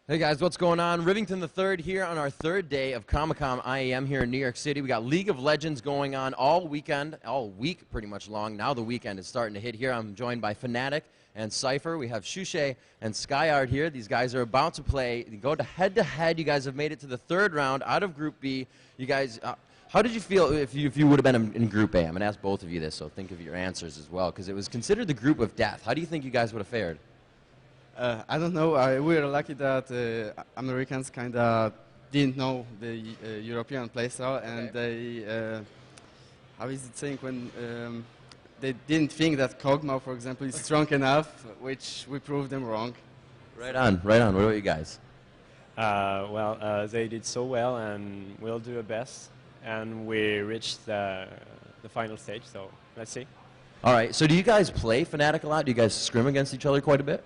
Hey guys, what's going on? Rivington the Third here on our third day of Comic-Con IEM here in New York City. We got League of Legends going on all weekend, all week pretty much long. Now the weekend is starting to hit here. I'm joined by Fnatic and Sypher. We have Shushay and Skyard here. These guys are about to play. They go to head-to-head. You guys have made it to the third round out of Group B. You guys, how did you feel if you would have been in Group A? I'm going to ask both of you this, so think of your answers as well, because it was considered the group of death. How do you think you guys would have fared? I don't know. We were lucky that Americans kind of didn't know the European playstyle, and they, how is it saying, when they didn't think that Kog'Maw, for example, is strong enough, which we proved them wrong. Right on, right on. What about you guys? They did so well, and we'll do our best, and we reached the final stage, so let's see. All right, so do you guys play Fnatic a lot? Do you guys scrim against each other quite a bit?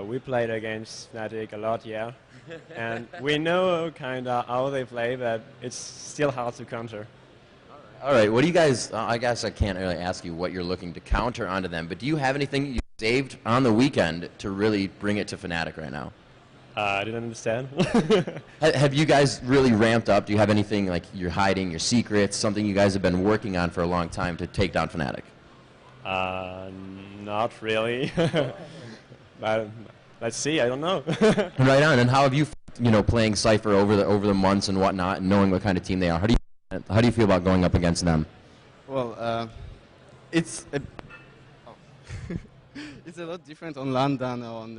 We played against Fnatic a lot, yeah. And we know kind of how they play, but it's still hard to counter. All right, what do you guys, I guess I can't really ask you what you're looking to counter onto them, but do you have anything you saved on the weekend to really bring it to Fnatic right now? I didn't understand. Have you guys really ramped up? Do you have anything like you're hiding, your secrets, something you guys have been working on for a long time to take down Fnatic? Not really. But let's see. I don't know. Right on. And how have you, playing Sypher over the months and whatnot, and knowing what kind of team they are? How do you feel about going up against them? Well, it's a it's a lot different on LAN than on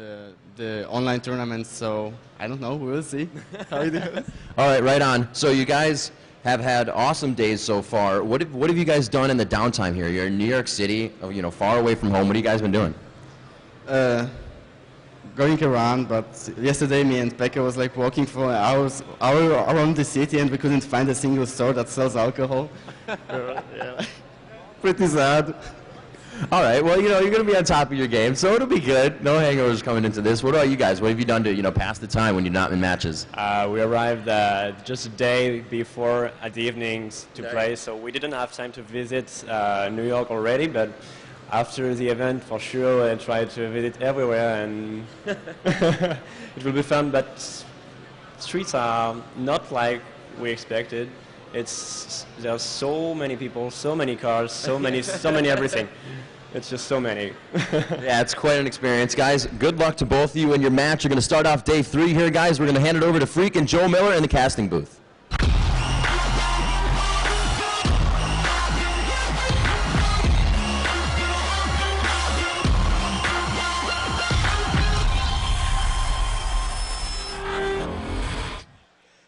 the online tournaments. So I don't know. We'll see how it goes. All right, right on. So you guys have had awesome days so far. What have you guys done in the downtime here? You're in New York City, far away from home. What have you guys been doing? Going around, but yesterday me and Becca was like walking for hours around the city, and we couldn't find a single store that sells alcohol. Yeah, pretty sad. All right, well, you're going to be on top of your game, so it'll be good. No hangovers coming into this. What about you guys? What have you done to, pass the time when you're not in matches? We arrived just a day before at the evenings to play, so we didn't have time to visit New York already, but after the event, for sure, I try to visit everywhere, and it will be fun. But streets are not like we expected. There are so many people, so many cars, so many everything. It's just so many. Yeah, it's quite an experience, guys. Good luck to both of you in your match. You're going to start off day 3 here, guys. We're going to hand it over to Freak and Joe Miller in the casting booth.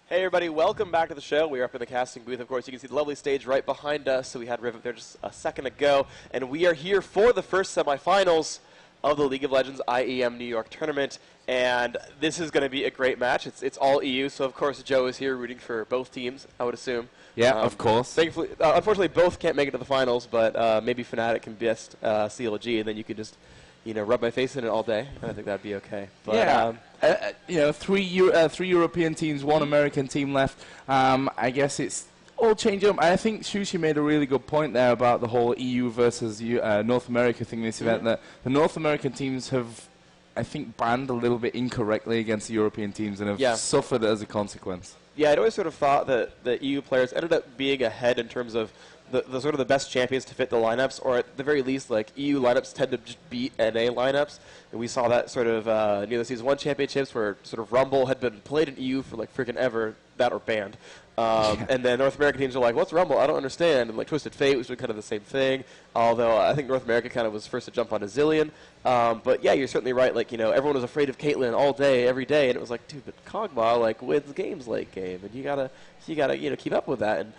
Hey everybody, welcome back to the show. We are up in the casting booth. Of course, you can see the lovely stage right behind us. So we had Riv up there just a second ago. And we are here for the first semifinals of the League of Legends IEM New York tournament. And this is going to be a great match. It's all EU, so of course Joe is here rooting for both teams, I would assume. Yeah, of course. Thankfully, unfortunately, both can't make it to the finals, but maybe Fnatic can best CLG, and then you could just rub my face in it all day, and I think that'd be okay. But, yeah, three European teams, one American team left. I guess it's all changing up. I think Shushi made a really good point there about the whole EU versus North America thing this event, that the North American teams have, I think, banned a little bit incorrectly against the European teams and have suffered as a consequence. Yeah, I'd always sort of thought that the EU players ended up being ahead in terms of the sort of the best champions to fit the lineups, or at the very least, like, EU lineups tend to just beat NA lineups. And we saw that sort of near the Season 1 championships where sort of Rumble had been played in EU for like freaking ever, that or banned. And then North American teams are like, what's Rumble? I don't understand. And like Twisted Fate was doing kind of the same thing, although I think North America kind of was first to jump on Zillion. But yeah, you're certainly right. Like, everyone was afraid of Caitlyn all day, every day, and it was like, dude, but Kog'Maw like wins games late game, and you gotta keep up with that. And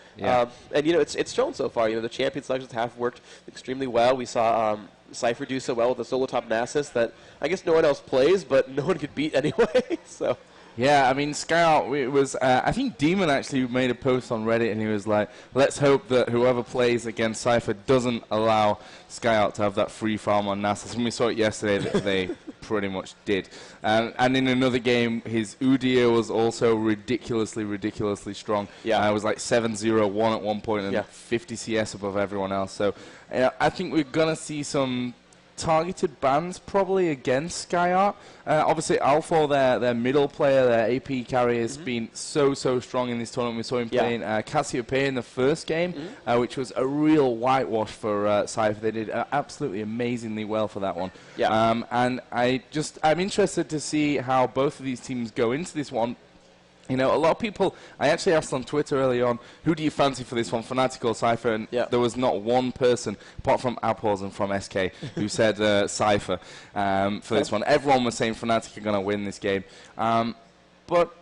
it's shown so far. The champion selections have worked extremely well. We saw Sypher do so well with the solo top Nasus that I guess no one else plays, but no one could beat anyway. So. Yeah, I mean, Scout, it was, I think Demon actually made a post on Reddit, and he was like, let's hope that whoever plays against Sypher doesn't allow Scout to have that free farm on Nasus. And we saw it yesterday that they pretty much did. And in another game, his Udyr was also ridiculously strong. Yeah. It was like 7-0-1 at one point and 50 CS above everyone else. So I think we're going to see some targeted bans probably against SkyArt. Obviously, Alpha, their middle player, their AP carry, has been so strong in this tournament. We saw him playing Cassiopeia in the first game, which was a real whitewash for Sypher. They did absolutely amazingly well for that one. Yeah. And I'm interested to see how both of these teams go into this one. You know, a lot of people, I actually asked on Twitter early on, who do you fancy for this one, Fnatic or Sypher? And there was not one person, apart from Apples and from SK, who said Sypher for this one. Everyone was saying Fnatic are going to win this game. But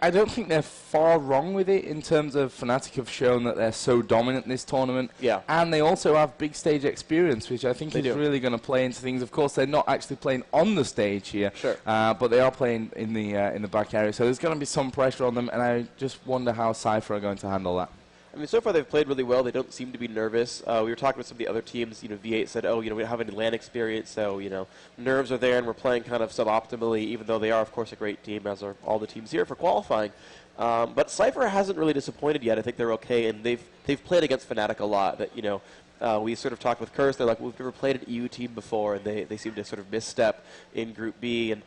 I don't think they're far wrong with it in terms of Fnatic have shown that they're so dominant in this tournament. Yeah. And they also have big stage experience, which I think is really going to play into things. Of course, they're not actually playing on the stage here, but they are playing in the back area. So there's going to be some pressure on them, and I just wonder how Sypher are going to handle that. I mean, so far they've played really well. They don't seem to be nervous. We were talking with some of the other teams. You know, V8 said, "Oh, you know, we don't have any LAN experience, so you know, nerves are there, and we're playing kind of suboptimally." Even though they are, of course, a great team, as are all the teams here for qualifying. But Sypher hasn't really disappointed yet. I think they're okay, and they've played against Fnatic a lot. That you know, we sort of talked with Curse. They're like, we've never played an EU team before, and they seem to sort of misstep in Group B. And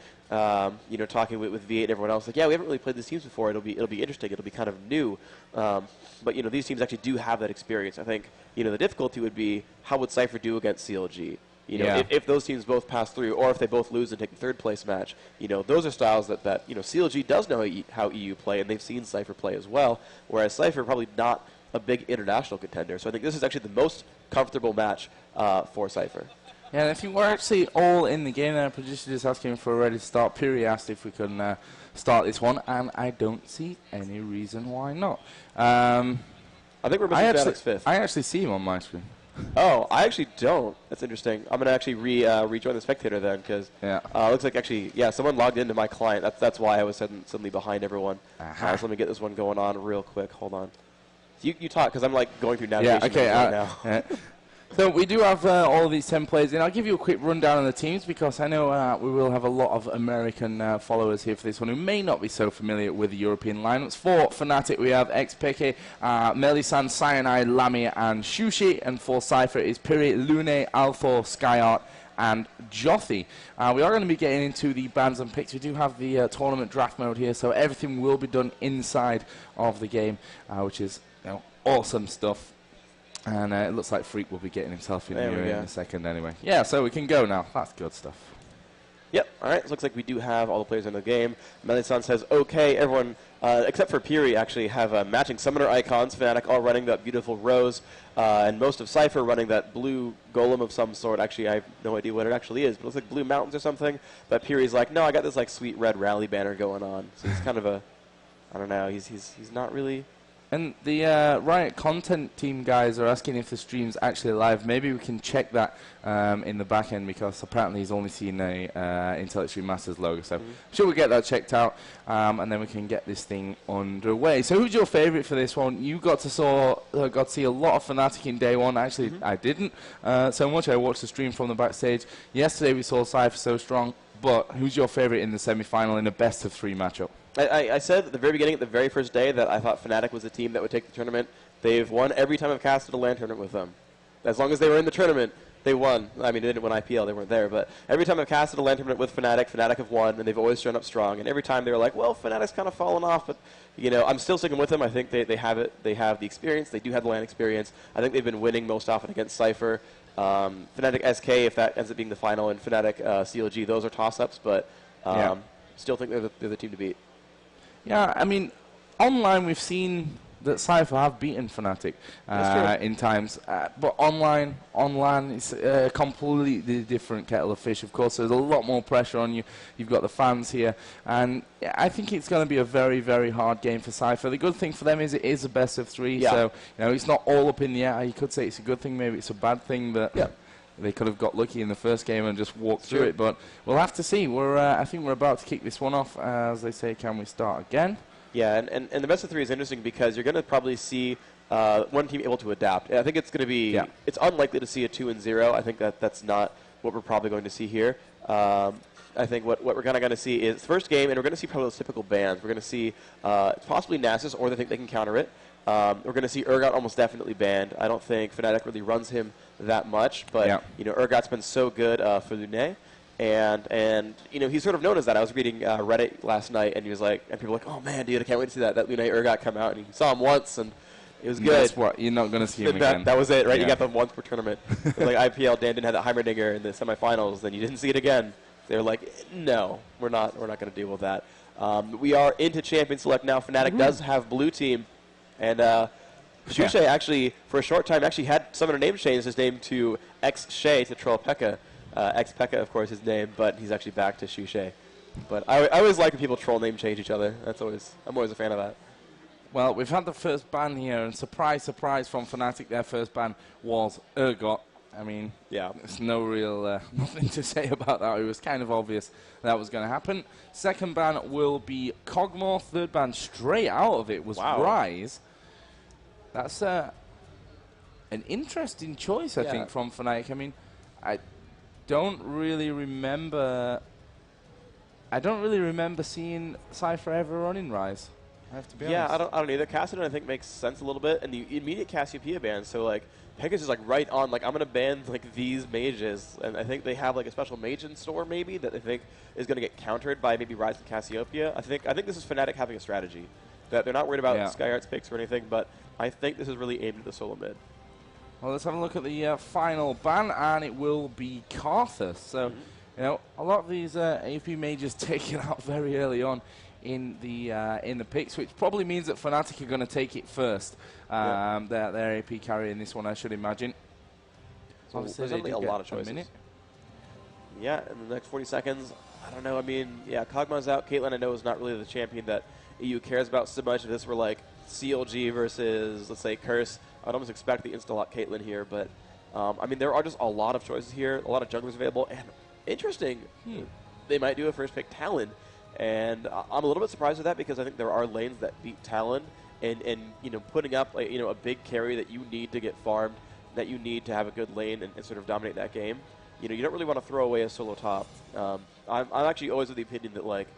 you know, talking with V8 and everyone else, like, yeah, we haven't really played these teams before. It'll be interesting. It'll be kind of new. But you know, these teams actually do have that experience. I think you know the difficulty would be how would Sypher do against CLG. You know, if those teams both pass through, or if they both lose and take the third place match, you know, those are styles that you know CLG does know how EU play, and they've seen Sypher play as well. Whereas Sypher probably not a big international contender. So I think this is actually the most comfortable match for Sypher. Yeah, and I think we're actually all in the game. And our producer just asking for a ready to start. Piri asked if we can start this one, and I don't see any reason why not. I think we're missing Fnatic's fifth. I actually see him on my screen. Oh, I actually don't. That's interesting. I'm going to actually rejoin the spectator then, because it looks like actually, someone logged into my client. That's why I was suddenly behind everyone. So let me get this one going on real quick. Hold on. You talk, because I'm like going through navigation right now. So we do have all of these 10 players, and I'll give you a quick rundown on the teams because I know we will have a lot of American followers here for this one who may not be so familiar with the European lineups. For Fnatic, we have XPK, Melisan, Cyanide, Lamy, and Shushi, and for Sypher is Piri, Lune, Althor, Skyart, and Jothi. We are going to be getting into the bans and picks. We do have the tournament draft mode here, so everything will be done inside of the game, which is awesome stuff. And it looks like Freak will be getting himself in here in a second anyway. Yeah, so we can go now. That's good stuff. Yep. All right. So looks like we do have all the players in the game. Melisan says, okay, everyone, except for Piri, actually have matching summoner icons. Fnatic all running that beautiful rose, and most of Sypher running that blue golem of some sort. Actually, I have no idea what it actually is, but it looks like blue mountains or something. But Piri's like, no, I got this like sweet red rally banner going on. So he's kind of a, I don't know, he's not really... And the Riot content team guys are asking if the stream's actually live. Maybe we can check that in the back end because apparently he's only seen a Intel Extreme Masters logo. So I'm sure we'll get that checked out and then we can get this thing underway. So who's your favourite for this one? You got to see a lot of Fnatic in day one. Actually, I didn't so much. I watched the stream from the backstage. Yesterday we saw Sypher so strong. But who's your favourite in the semi-final in a best-of-3 matchup? I said at the very beginning, at the very first day, that I thought Fnatic was the team that would take the tournament. They've won every time I've casted a LAN tournament with them. As long as they were in the tournament, they won. I mean, they didn't win IPL, they weren't there. But every time I've casted a LAN tournament with Fnatic, Fnatic have won, and they've always shown up strong. And every time they were like, well, Fnatic's kind of fallen off, but you know, I'm still sticking with them. I think they have it. They have the experience. They do have the LAN experience. I think they've been winning most often against Sypher. Fnatic SK, if that ends up being the final, and Fnatic CLG, those are toss-ups, but still think they're the team to beat. Yeah, I mean, online we've seen that Sypher have beaten Fnatic in times, but online it's a completely different kettle of fish. Of course, there's a lot more pressure on you. You've got the fans here, and I think it's going to be a very, very hard game for Sypher. The good thing for them is it is a best of 3, so you know it's not all up in the air. You could say it's a good thing, maybe it's a bad thing that they could have got lucky in the first game and just walked through it. But we'll have to see. I think we're about to kick this one off. As they say, can we start again? Yeah, and the best of 3 is interesting because you're going to probably see one team able to adapt. And I think it's going to be, it's unlikely to see a 2-0. I think that's not what we're probably going to see here. I think what we're kind of going to see is first game, and we're going to see probably those typical bans. We're going to see possibly Nasus, or they think they can counter it. We're going to see Urgot almost definitely banned. I don't think Fnatic really runs him that much, but Urgot's been so good for Lune. And he's sort of known as that. I was reading Reddit last night, and he was like, and people were like, oh man, dude, I can't wait to see that Lune Urgot come out. And he saw him once, and it was good. That's what you're not going to see him again. That was it, right? You got them once per tournament. Like IPL, Dan didn't have that Heimerdinger in the semifinals, then you didn't see it again. They were like, no, we're not going to deal with that. We are into Champion Select now. Fnatic does have blue team, and Shushay actually, for a short time, actually had some of their names changed his name to X-Shay to troll Pekka. X-Pekka, of course, his name, but he's actually back to Shushay. But I always like when people troll name change each other. I'm always a fan of that. Well, we've had the first ban here, and surprise, surprise from Fnatic, their first ban was Urgot. I mean, there's no real, nothing to say about that. It was kind of obvious that was going to happen. Second ban will be Kog'Maw. Third ban straight out of it was Rise. That's an interesting choice, I think, from Fnatic. I mean, I don't really remember seeing Sypher ever running Rise. I have to be honest. I don't either. Cassidon, I think, makes sense a little bit, and the immediate Cassiopeia ban. So like, Pegasus is like right on. Like, I'm gonna ban like these mages, and I think they have like a special mage in store maybe that they think is gonna get countered by maybe Rise and Cassiopeia. I think this is Fnatic having a strategy that they're not worried about SkyArt's picks or anything, but I think this is really aimed at the solo mid. Well, let's have a look at the final ban, and it will be Karthus. So, a lot of these AP mages taken out very early on in the picks, which probably means that Fnatic are going to take it first. Their AP carry in this one, I should imagine. So obviously, there's only a lot of choices. Yeah, in the next 40 seconds, I don't know. I mean, Kog'Maw's out. Caitlyn, I know, is not really the champion that EU cares about so much. If this were like CLG versus, let's say, Curse, I'd almost expect the insta-lock Caitlyn here. But, I mean, there are just a lot of choices here, a lot of junglers available. And interesting, they might do a first pick Talon. And I'm a little bit surprised with that because I think there are lanes that beat Talon. And putting up a big carry that you need to get farmed, that you need to have a good lane and sort of dominate that game. You don't really want to throw away a solo top. I'm actually always of the opinion that, like,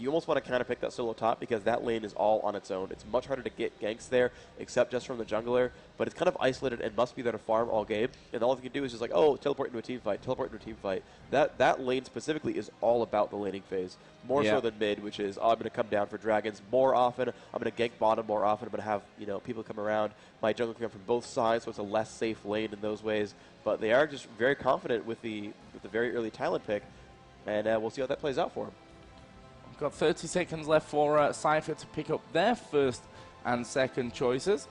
you almost want to kind of pick that solo top because that lane is all on its own. It's much harder to get ganks there, except just from the jungler, but it's kind of isolated and must be there to farm all game. And all you can do is just like, teleport into a team fight, teleport into a team fight. That lane specifically is all about the laning phase, more so than mid, which is, I'm going to come down for dragons more often, I'm going to gank bottom more often, I'm going to have, people come around. My jungle can come from both sides, so it's a less safe lane in those ways. But they are just very confident with the very early Talon pick, and we'll see how that plays out for them. Got 30 seconds left for Sypher to pick up their first and second choices.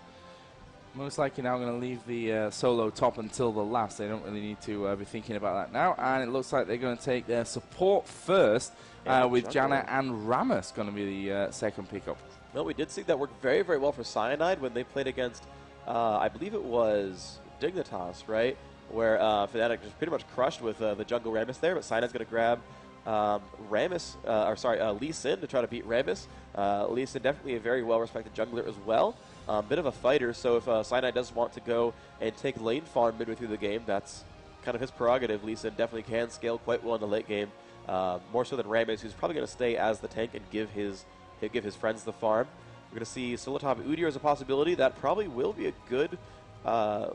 Most likely now going to leave the solo top until the last. They don't really need to be thinking about that now. And it looks like they're going to take their support first with Janna and Rammus going to be the second pickup. Well, we did see that work very, very well for Cyanide when they played against, I believe it was Dignitas, right? Where Fnatic just pretty much crushed with the jungle Rammus there, but Cyanide's going to grab Lee Sin to try to beat Rammus. Lee Sin definitely a very well-respected jungler as well. Bit of a fighter, so if Cyanide does want to go and take lane farm midway through the game, that's kind of his prerogative. Lee Sin definitely can scale quite well in the late game, more so than Rammus, who's probably going to stay as the tank and give his friends the farm. We're going to see Solotov Udyr as a possibility. That probably will be a good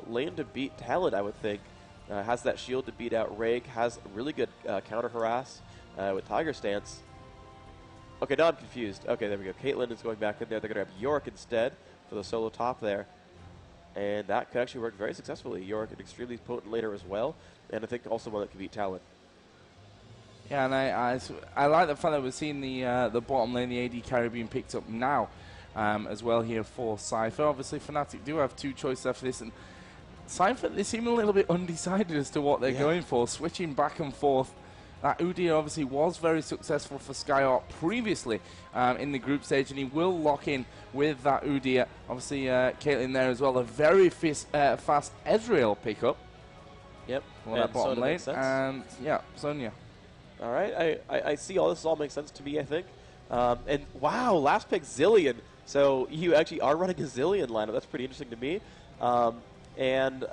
lane to beat Talon, I would think. Has that shield to beat out Rake, has really good counter harass. With Tiger Stance. Okay, now I'm confused. Okay, there we go. Caitlyn is going back in there. They're going to have Yorick instead for the solo top there. And that could actually work very successfully. Yorick, an extremely potent laner as well. And I think also one that could beat Talon. Yeah, and I like the fact that we're seeing the bottom lane, the AD carry being picked up now as well here for Sypher. Obviously, Fnatic do have two choices after this. And Sypher, they seem a little bit undecided as to what they're going for, switching back and forth. That Udyr obviously was very successful for SkyArt previously in the group stage, and he will lock in with that Udyr. Obviously, Caitlyn there as well, a very fast Ezreal pickup. Yep. On that bottom lane. And, Sonya. All right, I see all this all makes sense to me, I think. And, wow, last pick, Zilean. So you actually are running a Zilean lineup. That's pretty interesting to me. And,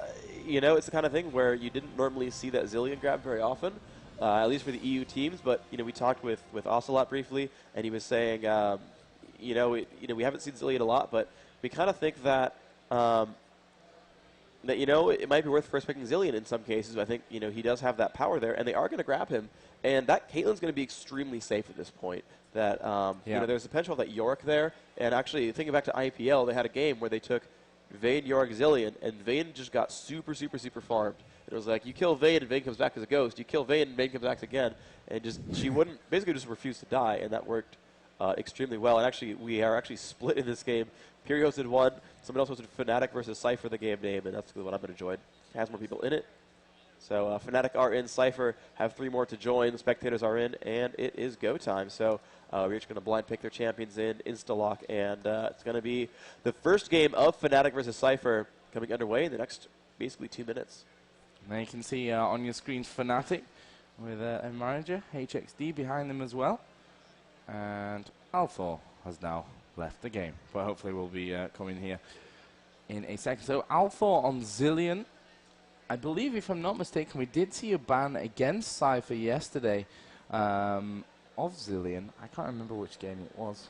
it's the kind of thing where you didn't normally see that Zilean grab very often. At least for the EU teams, but we talked with Ocelot briefly, and he was saying, we haven't seen Zilean a lot, but we kind of think that that, you know, it might be worth first picking Zilean in some cases. I think, you know, he does have that power there, and they are going to grab him. And that Caitlyn's going to be extremely safe at this point. That, you know, there's the potential that Yorick there. And actually, thinking back to IPL, they had a game where they took Vayne, Yorick, Zilean, and Vayne just got super, super, super farmed. It was like, you kill Vayne, and Vayne comes back as a ghost. You kill Vayne, and Vayne comes back again. And just, she wouldn't, basically just refuse to die, and that worked extremely well. And actually, we are actually split in this game. Piri hosted one. Someone else hosted Fnatic versus Sypher, the game name, and that's what I've been enjoying. It has more people in it. So Fnatic are in, Sypher have 3 more to join. The spectators are in, and it is go time. So we're just going to blind pick their champions in, insta-lock, and it's going to be the first game of Fnatic versus Sypher coming underway in the next basically 2 minutes. Now you can see on your screens Fnatic with a manager, HXD, behind them as well. And Althor has now left the game, but hopefully will be coming here in a second. So Althor on Zilean. I believe, if I'm not mistaken, we did see a ban against Sypher yesterday of Zilean. I can't remember which game it was.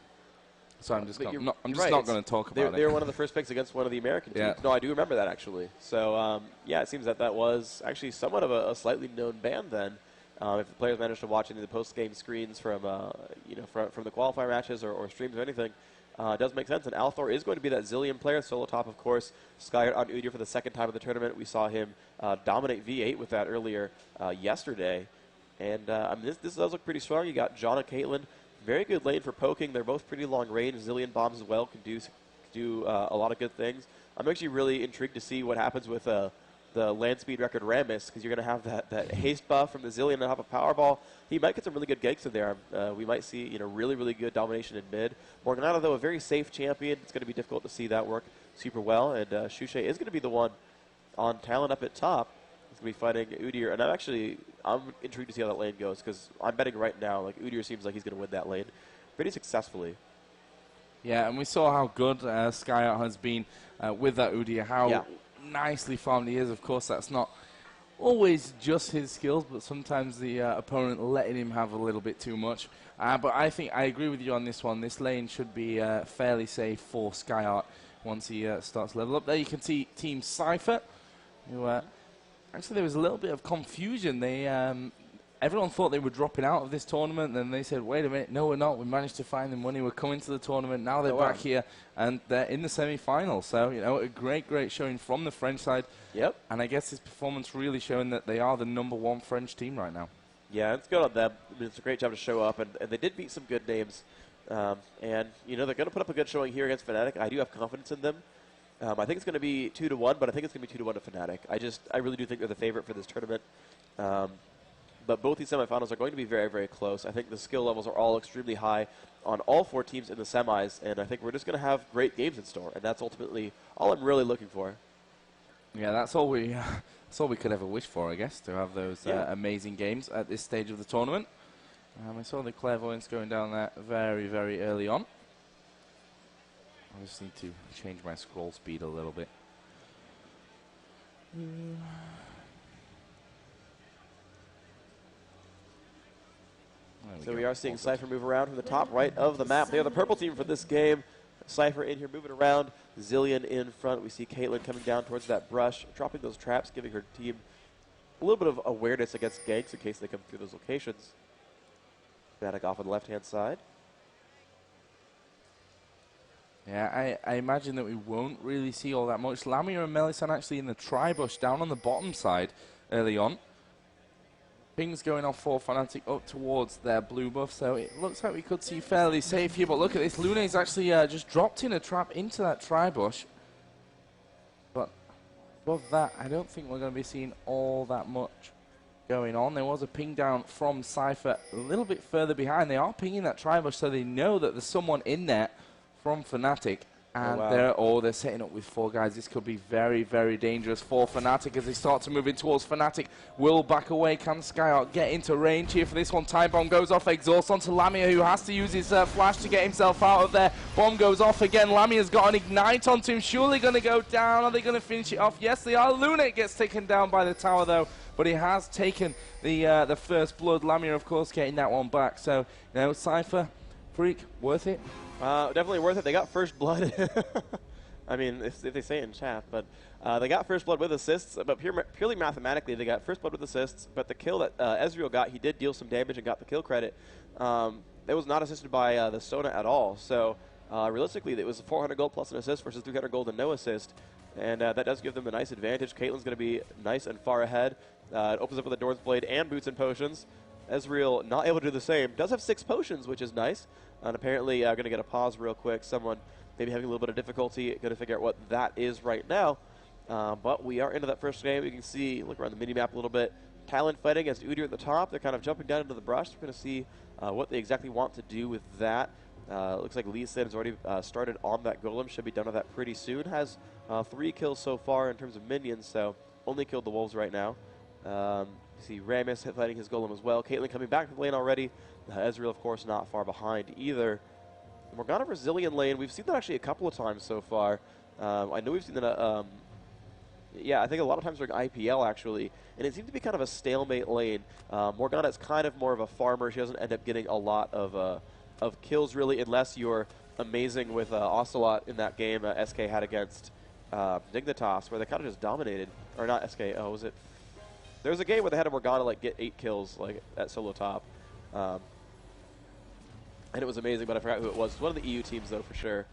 So I'm just not going to talk about it. They were one of the first picks against one of the American teams. No, I do remember that, actually. So, yeah, it seems that that was actually somewhat of a slightly known ban then. If the players managed to watch any of the post-game screens from, you know, from the qualifier matches or streams or anything, it does make sense. And Althor is going to be that Zilean player, solo top, of course. Skyhard on Udyr for the second time of the tournament. We saw him dominate V8 with that earlier yesterday. And I mean, this does look pretty strong. You got John and Caitlyn. Very good lane for poking. They're both pretty long range. Zilean bombs as well can do a lot of good things. I'm actually really intrigued to see what happens with the land speed record Rammus, because you're going to have that haste buff from the Zilean and have a power ball. He might get some really good ganks in there. We might see, you know, really, really good domination in mid. Morganato, though, a very safe champion. It's going to be difficult to see that work super well. And Shushay is going to be the one on talent up at top. He's going to be fighting Udyr. And I'm intrigued to see how that lane goes, because I'm betting right now, like, Udyr seems like he's going to win that lane pretty successfully. Yeah, and we saw how good Skyart has been with that Udyr, how nicely farmed he is. Of course, that's not always just his skills, but sometimes the opponent letting him have a little bit too much. But I think I agree with you on this one. This lane should be fairly safe for Skyart once he starts level up. There you can see Team Sypher, who actually there was a little bit of confusion. They everyone thought they were dropping out of this tournament, and then they said, wait a minute, no, we're not. We managed to find them money. We're coming to the tournament. Now they're back here, and they're in the semi-final. So, you know, a great, great showing from the French side. Yep. And I guess this performance really showing that they are the #1 French team right now. Yeah, it's good on them. I mean, it's a great job to show up, and they did beat some good names. And, you know, they're going to put up a good showing here against Fnatic. I do have confidence in them. I think it's going to be 2-1, but I think it's going to be 2-1 to Fnatic. I really do think they're the favorite for this tournament. But both these semifinals are going to be very, very close. I think the skill levels are all extremely high on all 4 teams in the semis, and I think we're just going to have great games in store, and that's ultimately all I'm really looking for. Yeah, that's all we could ever wish for, I guess, to have those amazing games at this stage of the tournament. I saw the clairvoyance going down there very, very early on. I just need to change my scroll speed a little bit. So we are seeing Sypher move around from the top right of the map. They are the purple team for this game. Sypher in here moving around. Zilean in front. We see Caitlyn coming down towards that brush, dropping those traps, giving her team a little bit of awareness against ganks in case they come through those locations. Fnatic off on the left-hand side. Yeah, I imagine that we won't really see all that much. Lamia and Melisande actually in the tri-bush down on the bottom side early on. Pings going off for Fnatic up towards their blue buff, so it looks like we could see fairly safe here. But look at this, Lune's actually just dropped in a trap into that tri-bush. But above that, I don't think we're going to be seeing all that much going on. There was a ping down from Sypher a little bit further behind. They are pinging that tri-bush, so they know that there's someone in there from Fnatic. And they're setting up with 4 guys. This could be very, very dangerous for Fnatic as they start to move in towards Fnatic. Will back away. Can Skyart get into range here for this one? Time bomb goes off. Exhaust onto Lamia, who has to use his flash to get himself out of there. Bomb goes off again. Lamia's got an ignite onto him. Surely going to go down. Are they going to finish it off? Yes, they are. Lune gets taken down by the tower, though. But he has taken the first blood. Lamia, of course, getting that one back. So, you know, Sypher, Freak, worth it? Definitely worth it. They got first blood. I mean, if they say it in chat, but they got first blood with assists, but purely mathematically, they got first blood with assists, but the kill that Ezreal got, he did deal some damage and got the kill credit. That was not assisted by the Sona at all, so realistically, it was 400 gold plus an assist versus 300 gold and no assist, and that does give them a nice advantage. Caitlyn's going to be nice and far ahead. It opens up with a Doran's Blade and Boots and Potions. Ezreal not able to do the same. Does have 6 potions, which is nice, and apparently going to get a pause real quick. Someone maybe having a little bit of difficulty, going to figure out what that is right now. But we are into that first game. You can see, look around the mini-map a little bit. Talon fighting against Udyr at the top. They're kind of jumping down into the brush. We're going to see what they exactly want to do with that. Looks like Lee Sin has already started on that golem. Should be done with that pretty soon. Has 3 kills so far in terms of minions, so only killed the wolves right now. You see Rammus fighting his golem as well. Caitlyn coming back to the lane already. Ezreal, of course, not far behind either. Morgana Brazilian lane, we've seen that actually a couple of times so far. I know we've seen that, yeah, I think a lot of times during IPL actually, and it seemed to be kind of a stalemate lane. Morgana is kind of more of a farmer. She doesn't end up getting a lot of kills really, unless you're amazing with Ocelot in that game SK had against Dignitas, where they kind of just dominated. Or not SK, oh, was it? There was a game where they had a Morgana like get 8 kills like at solo top. And it was amazing, but I forgot who it was. It was one of the EU teams, though, for sure.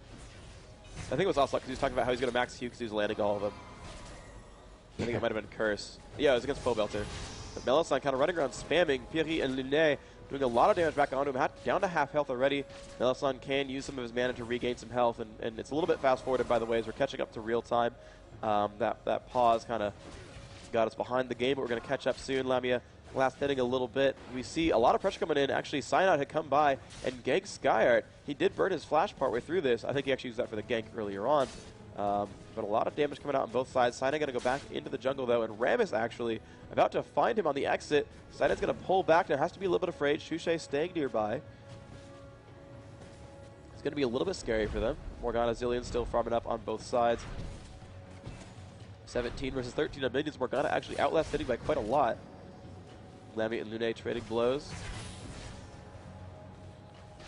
I think it was Ocelot, because he was talking about how he's going to max Q because he was landing all of them. I think it might have been Curse. Yeah, it was against Pobelter. But Melisande kind of running around spamming. Piri and Lunet doing a lot of damage back onto him. Down to half health already. Melisande can use some of his mana to regain some health, and it's a little bit fast-forwarded, by the way, as we're catching up to real time. That pause kind of got us behind the game, but we're going to catch up soon. Lamia last hitting a little bit. We see a lot of pressure coming in. Actually, Cyanide had come by and ganked Skyart. He did burn his flash partway through this. I think he actually used that for the gank earlier on. But a lot of damage coming out on both sides. Cyanide going to go back into the jungle, though, and Rammus actually about to find him on the exit. Cyanide's going to pull back. Now has to be a little bit afraid. Shushay staying nearby. It's going to be a little bit scary for them. Morgana Zillion still farming up on both sides. 17 versus 13 on minions. Morgana actually outlast hitting by quite a lot. Lamia and Lunet trading blows.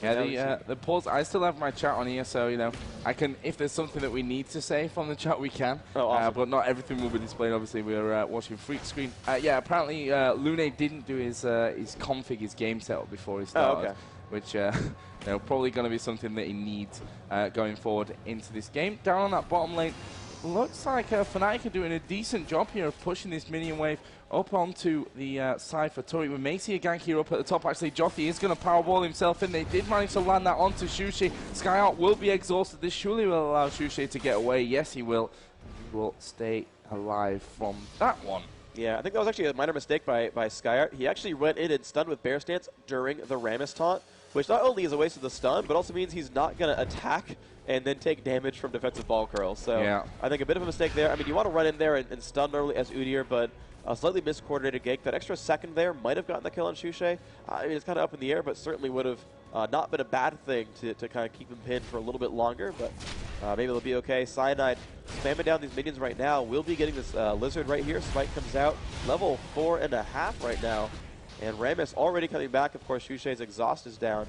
Yeah, the pause. I still have my chat on here, so, you know, I can, if there's something that we need to say from the chat, we can. Oh, awesome. But not everything will be displayed. Obviously, we're watching Freak Screen. Yeah, apparently, Lunet didn't do his config, his game setup before he started, which, you know, probably going to be something that he needs going forward into this game. Down on that bottom lane, looks like Fnatic are doing a decent job here of pushing this minion wave up onto the Sypher turret. We may see a gank here up at the top. Actually, Joffy is going to powerball himself in. They did manage to land that onto Shushay. Skyart will be exhausted. This surely will allow Shushay to get away. Yes, he will. He will stay alive from that one. Yeah, I think that was actually a minor mistake by Skyart. He actually went in and stunned with Bear Stance during the Rammus taunt, which not only is a waste of the stun, but also means he's not going to attack and then take damage from defensive ball curl. So yeah. I think a bit of a mistake there. I mean, you want to run in there and stun normally as Udyr, but a slightly miscoordinated gank. That extra second there might have gotten the kill on Shushay. I mean, it's kind of up in the air, but certainly would have not been a bad thing to kind of keep him pinned for a little bit longer, but maybe it'll be okay. Cyanide spamming down these minions right now. We'll be getting this Lizard right here. Spike comes out. Level 4.5 right now. And Rammus already coming back. Of course, Shushay's exhaust is down.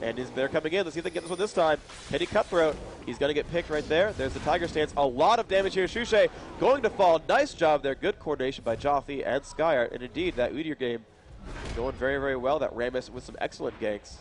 And they're coming in. Let's see if they get this one this time. Kenny Cutthroat. He's going to get picked right there. There's the Tiger Stance. A lot of damage here. Shushay going to fall. Nice job there. Good coordination by Joffy and Skyart. And indeed, that Udyr game going very, very well. That Rammus with some excellent ganks.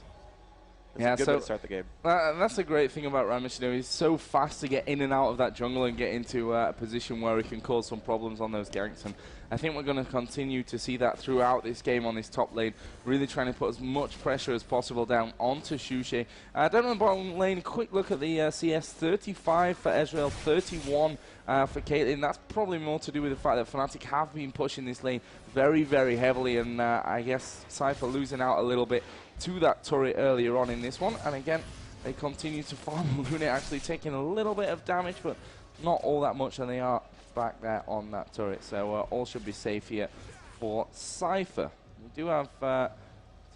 Yeah, good way to start the game. That's the great thing about Rammus. You know, he's so fast to get in and out of that jungle and get into a position where he can cause some problems on those ganks. And I think we're going to continue to see that throughout this game on this top lane, really trying to put as much pressure as possible down onto Shushay. Down on the bottom lane, quick look at the CS. 35 for Ezreal, 31 for Caitlyn. That's probably more to do with the fact that Fnatic have been pushing this lane very, very heavily, and I guess Sypher losing out a little bit to that turret earlier on in this one. And again, they continue to farm. Luna actually taking a little bit of damage, but not all that much, and they are back there on that turret. So all should be safe here for Sypher. We do have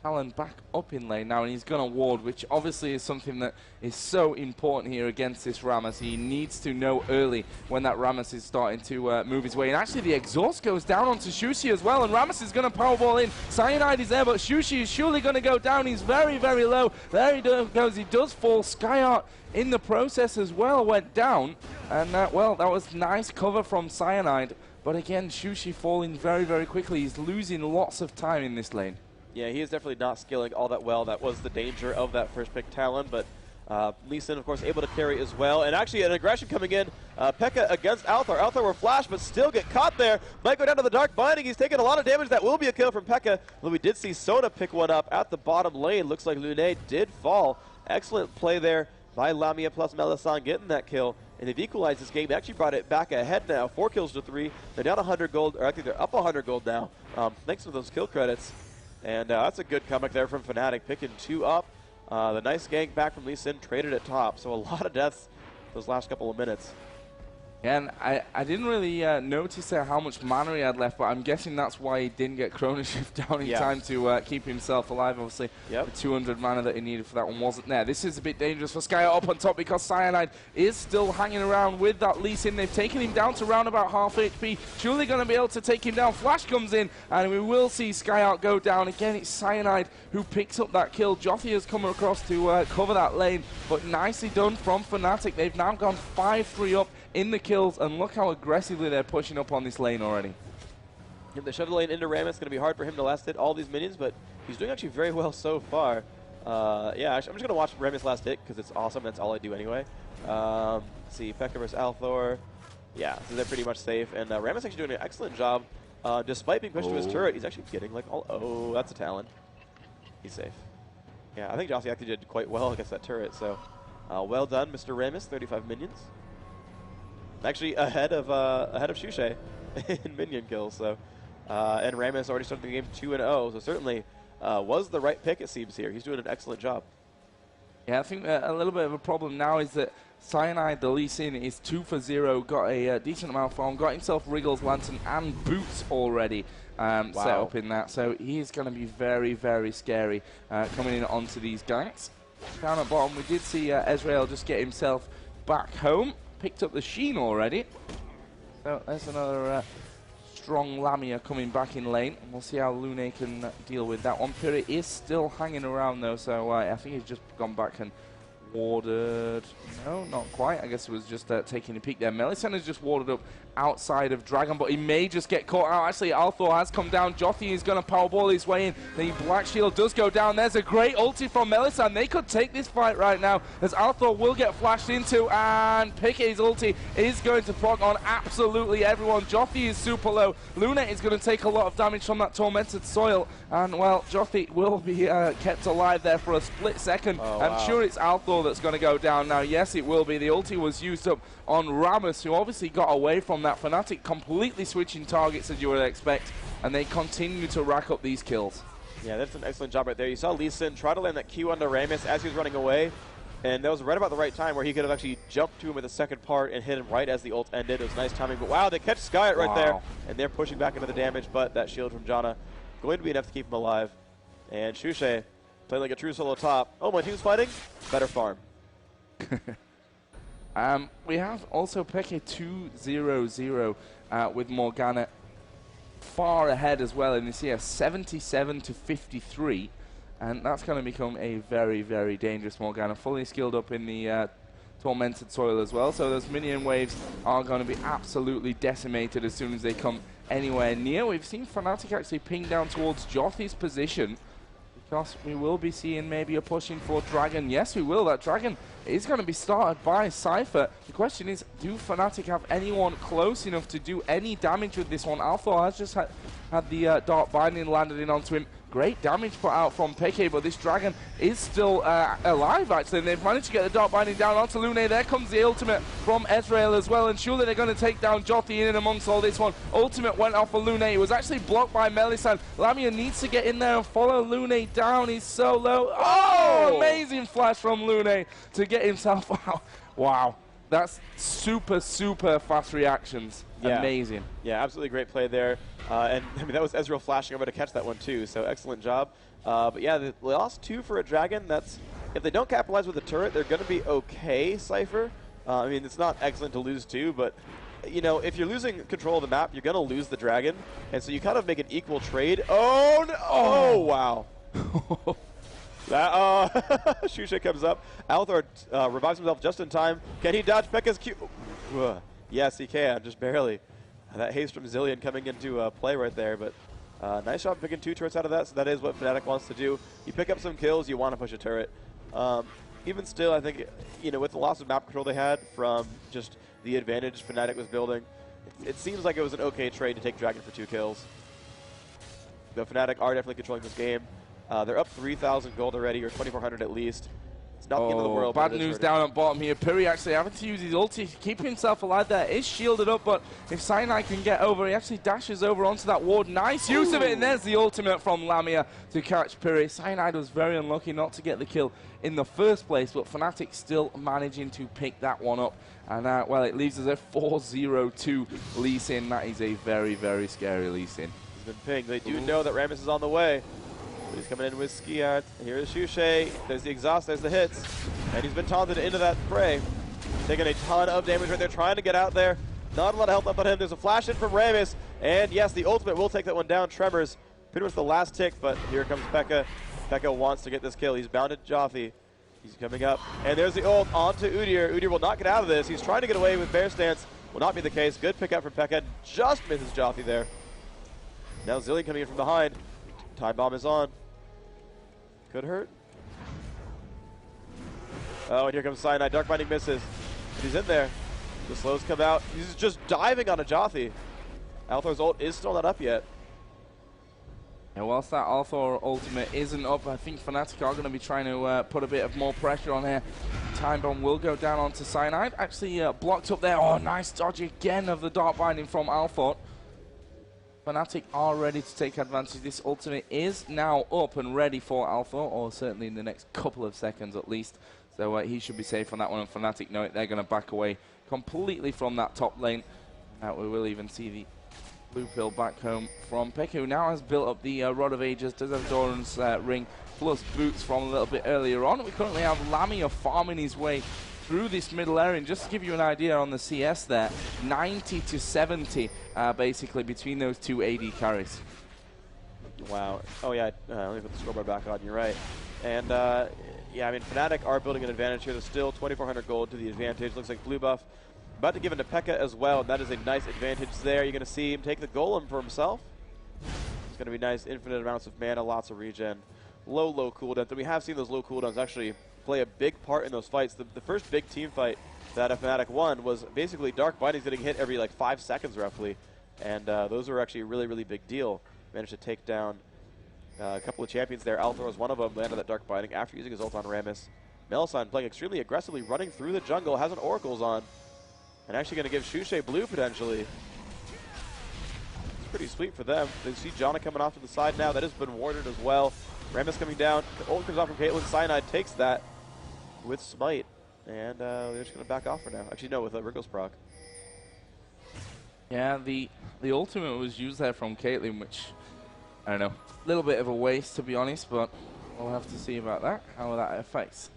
Talon back up in lane now, and he's going to ward, which obviously is something that is so important here against this Rammus. He needs to know early when that Rammus is starting to move his way. And actually, the exhaust goes down onto Shushi as well, and Rammus is going to powerball in. Cyanide is there, but Shushi is surely going to go down. He's very, very low. There he goes. He does fall. Skyart in the process as well went down. And, well, that was nice cover from Cyanide. But again, Shushi falling very, very quickly. He's losing lots of time in this lane. Yeah, he is definitely not scaling all that well. That was the danger of that first pick Talon, but Lee Sin, of course, able to carry as well. And actually, an aggression coming in. Pekka against Althor. Althor were flashed, but still get caught there. Might go down to the Dark Binding. He's taking a lot of damage. That will be a kill from Pekka. Though we did see Sona pick one up at the bottom lane. Looks like Lune did fall. Excellent play there by Lamia plus Melisande getting that kill. And they've equalized this game. They actually brought it back ahead now. 4 kills to 3. They're down 100 gold, or I think they're up 100 gold now. Thanks to those kill credits. And that's a good comeback there from Fnatic, picking 2 up. The nice gank back from Lee Sin, traded at top. So a lot of deaths those last couple of minutes. And I didn't really notice how much mana he had left, but I'm guessing that's why he didn't get Chrono Shift down in time to keep himself alive. Obviously, the 200 mana that he needed for that one wasn't there. This is a bit dangerous for Sky up on top because Cyanide is still hanging around with that Lee Sin. They've taken him down to around about half HP. Surely going to be able to take him down. Flash comes in, and we will see Skyart go down. Again, it's Cyanide who picks up that kill. Jothi has come across to cover that lane, but nicely done from Fnatic. They've now gone 5-3 up in the kills, and look how aggressively they're pushing up on this lane already. If they shove the lane into Ram, it's going to be hard for him to last hit all these minions, but he's doing actually very well so far. Yeah, I'm just going to watch Ram's last hit because it's awesome. That's all I do anyway. Let's see, Pekka versus Althor. Yeah, so they're pretty much safe, and Ram is actually doing an excellent job. Despite being pushed to his turret, he's actually getting like all. Oh, that's a Talon. He's safe. Yeah, I think Jossie actually did quite well against that turret. So, well done, Mr. Ramus. 35 minions. Actually ahead of Shushe in minion kills. So, and Ramus already started the game 2-0. So certainly was the right pick, it seems here. He's doing an excellent job. Yeah, I think a little bit of a problem now is that Cyanide, the Lee Sin, is 2 for 0. Got a decent amount of farm. Got himself Wriggles, Lantern, and Boots already set up in that. So he's going to be very, very scary coming in onto these ganks. Down at bottom, we did see Ezreal just get himself back home. Picked up the Sheen already. So there's another strong Lamia coming back in lane. We'll see how Lune can deal with that one. Puri is still hanging around though, so I think he's just gone back and warded. No, not quite. I guess it was just taking a peek there. Melisande has just warded up outside of Dragon, but he may just get caught out. Actually, Althor has come down. Jothi is going to powerball his way in. The Black Shield does go down. There's a great ulti from Melisande. They could take this fight right now, as Althor will get flashed into, and Pike's ulti is going to proc on absolutely everyone. Jothi is super low. Luna is going to take a lot of damage from that Tormented Soil, and, well, Jothi will be kept alive there for a split second. I'm sure it's Althor that's going to go down now. Yes, it will be. The ulti was used up on Rammus, who obviously got away from that. Fnatic completely switching targets, as you would expect, and they continue to rack up these kills. Yeah, that's an excellent job right there. You saw Lee Sin try to land that Q onto Ramus as he was running away, and that was right about the right time where he could have actually jumped to him with the second part and hit him right as the ult ended. It was nice timing, but wow, they catch Skyart right there, and they're pushing back into the damage, but that shield from Janna going to be enough to keep him alive. And Shushe playing like a true solo top. Oh, my team's fighting? Better farm. We have also Peke 2-0-0 with Morgana far ahead as well in this year, 77-53, and that's going to become a very, very dangerous Morgana, fully skilled up in the Tormented Soil as well, so those minion waves are going to be absolutely decimated as soon as they come anywhere near. We've seen Fnatic actually ping down towards Jothi's position, because we will be seeing maybe a pushing for Dragon. Yes, we will. That Dragon is going to be started by Sypher. The question is, do Fnatic have anyone close enough to do any damage with this one? Althor has just had the Dark Binding landed in onto him. Great damage put out from Peke, but this Dragon is still alive, actually. And they've managed to get the Dark Binding down onto Lune. There comes the ultimate from Ezreal as well. And surely they're going to take down Jothi in and amongst all this one. Ultimate went off for Lune. It was actually blocked by Melisande. Lamia needs to get in there and follow Lune down. He's so low. Oh, amazing flash from Lune to get himself out. Wow. That's super, super fast reactions. Yeah. Amazing. Yeah, absolutely great play there. And I mean, that was Ezreal flashing over to catch that one too, so excellent job. But yeah, they lost 2 for a Dragon. That's, if they don't capitalize with the turret, they're going to be okay, Sypher. I mean, it's not excellent to lose 2, but you know, if you're losing control of the map, you're going to lose the Dragon. And so you kind of make an equal trade. Oh, no. Oh, wow. That, Shusha comes up. Althor revives himself just in time. Can he dodge Pekka's Q? Yes, he can, just barely. That haste from Zilean coming into play right there, but nice job picking 2 turrets out of that, so that is what Fnatic wants to do. You pick up some kills, you want to push a turret. Even still, I think, you know, with the loss of map control they had from just the advantage Fnatic was building, it seems like it was an okay trade to take Dragon for 2 kills. The Fnatic are definitely controlling this game. They're up 3,000 gold already, or 2,400 at least. It's not the end of the world. Bad news down at bottom here. Puri actually having to use his ulti to keep himself alive there. Is shielded up, but if Cyanide can get over, he actually dashes over onto that ward. Nice use of it, and there's the ultimate from Lamia to catch Puri. Cyanide was very unlucky not to get the kill in the first place, but Fnatic still managing to pick that one up. And, well, it leaves us a 4-0-2 Lee Sin. That is a very, very scary Lee Sin. He's been pinged. They do know that Rammus is on the way. He's coming in with Ski Art. Here is Shusha. There's the exhaust, there's the hits. And he's been taunted into that fray. Taking a ton of damage right there, trying to get out there. Not a lot of health left on him. There's a flash in from Rammus. And yes, the ultimate will take that one down. Tremors, pretty much the last tick, but here comes Pekka. Pekka wants to get this kill. He's bounded Jaffe. He's coming up. And there's the ult onto Udyr. Udyr will not get out of this. He's trying to get away with Bear Stance. Will not be the case. Good pick up from Pekka. Just misses Jaffe there. Now Zilean coming in from behind. Time bomb is on. Could hurt. Oh, and here comes Cyanide. Dark Binding misses. But he's in there. The slows come out. He's just diving on a Jaffe. Althor's ult is still not up yet. And whilst that Althor ultimate isn't up, I think Fnatic are going to be trying to put a bit of more pressure on here. Time bomb will go down onto Cyanide. Actually blocked up there. Oh, nice dodge again of the Dark Binding from Althor. Fnatic are ready to take advantage. This ultimate is now up and ready for Althor, or certainly in the next couple of seconds at least. So he should be safe on that one, and Fnatic know it. They're going to back away completely from that top lane. We will even see the blue pill back home from Pekka, who now has built up the Rod of Ages, does have Doran's ring, plus boots from a little bit earlier on. We currently have Lamia farming his way through this middle area, and just to give you an idea on the CS there, 90 to 70 basically between those 2 AD carries. Wow. Oh yeah, let me put the scoreboard back on, you're right. And yeah, I mean, Fnatic are building an advantage here. There's still 2,400 gold to the advantage. Looks like blue buff about to give it to Pekka as well, and that is a nice advantage there. You're going to see him take the golem for himself. It's going to be nice, infinite amounts of mana, lots of regen, low cooldowns. And we have seen those low cooldowns actually play a big part in those fights. The first big team fight that Fnatic won was basically Dark Bindings getting hit every like 5 seconds roughly, and those were actually a really big deal. Managed to take down a couple of champions there. Althor was one of them, landed that Dark Binding after using his ult on Rammus. Melisande playing extremely aggressively, running through the jungle, has an Oracle's on, and actually going to give Shusha blue potentially. It's pretty sweet for them. They see Janna coming off to the side now. That has been warded as well. Rammus coming down. The ult comes off from Caitlyn. Cyanide takes that with Smite, and they're just going to back off for now. Actually, no, with Rigo's proc. Yeah, the ultimate was used there from Caitlyn, which, I don't know, a little bit of a waste to be honest, but we'll have to see about that, how that affects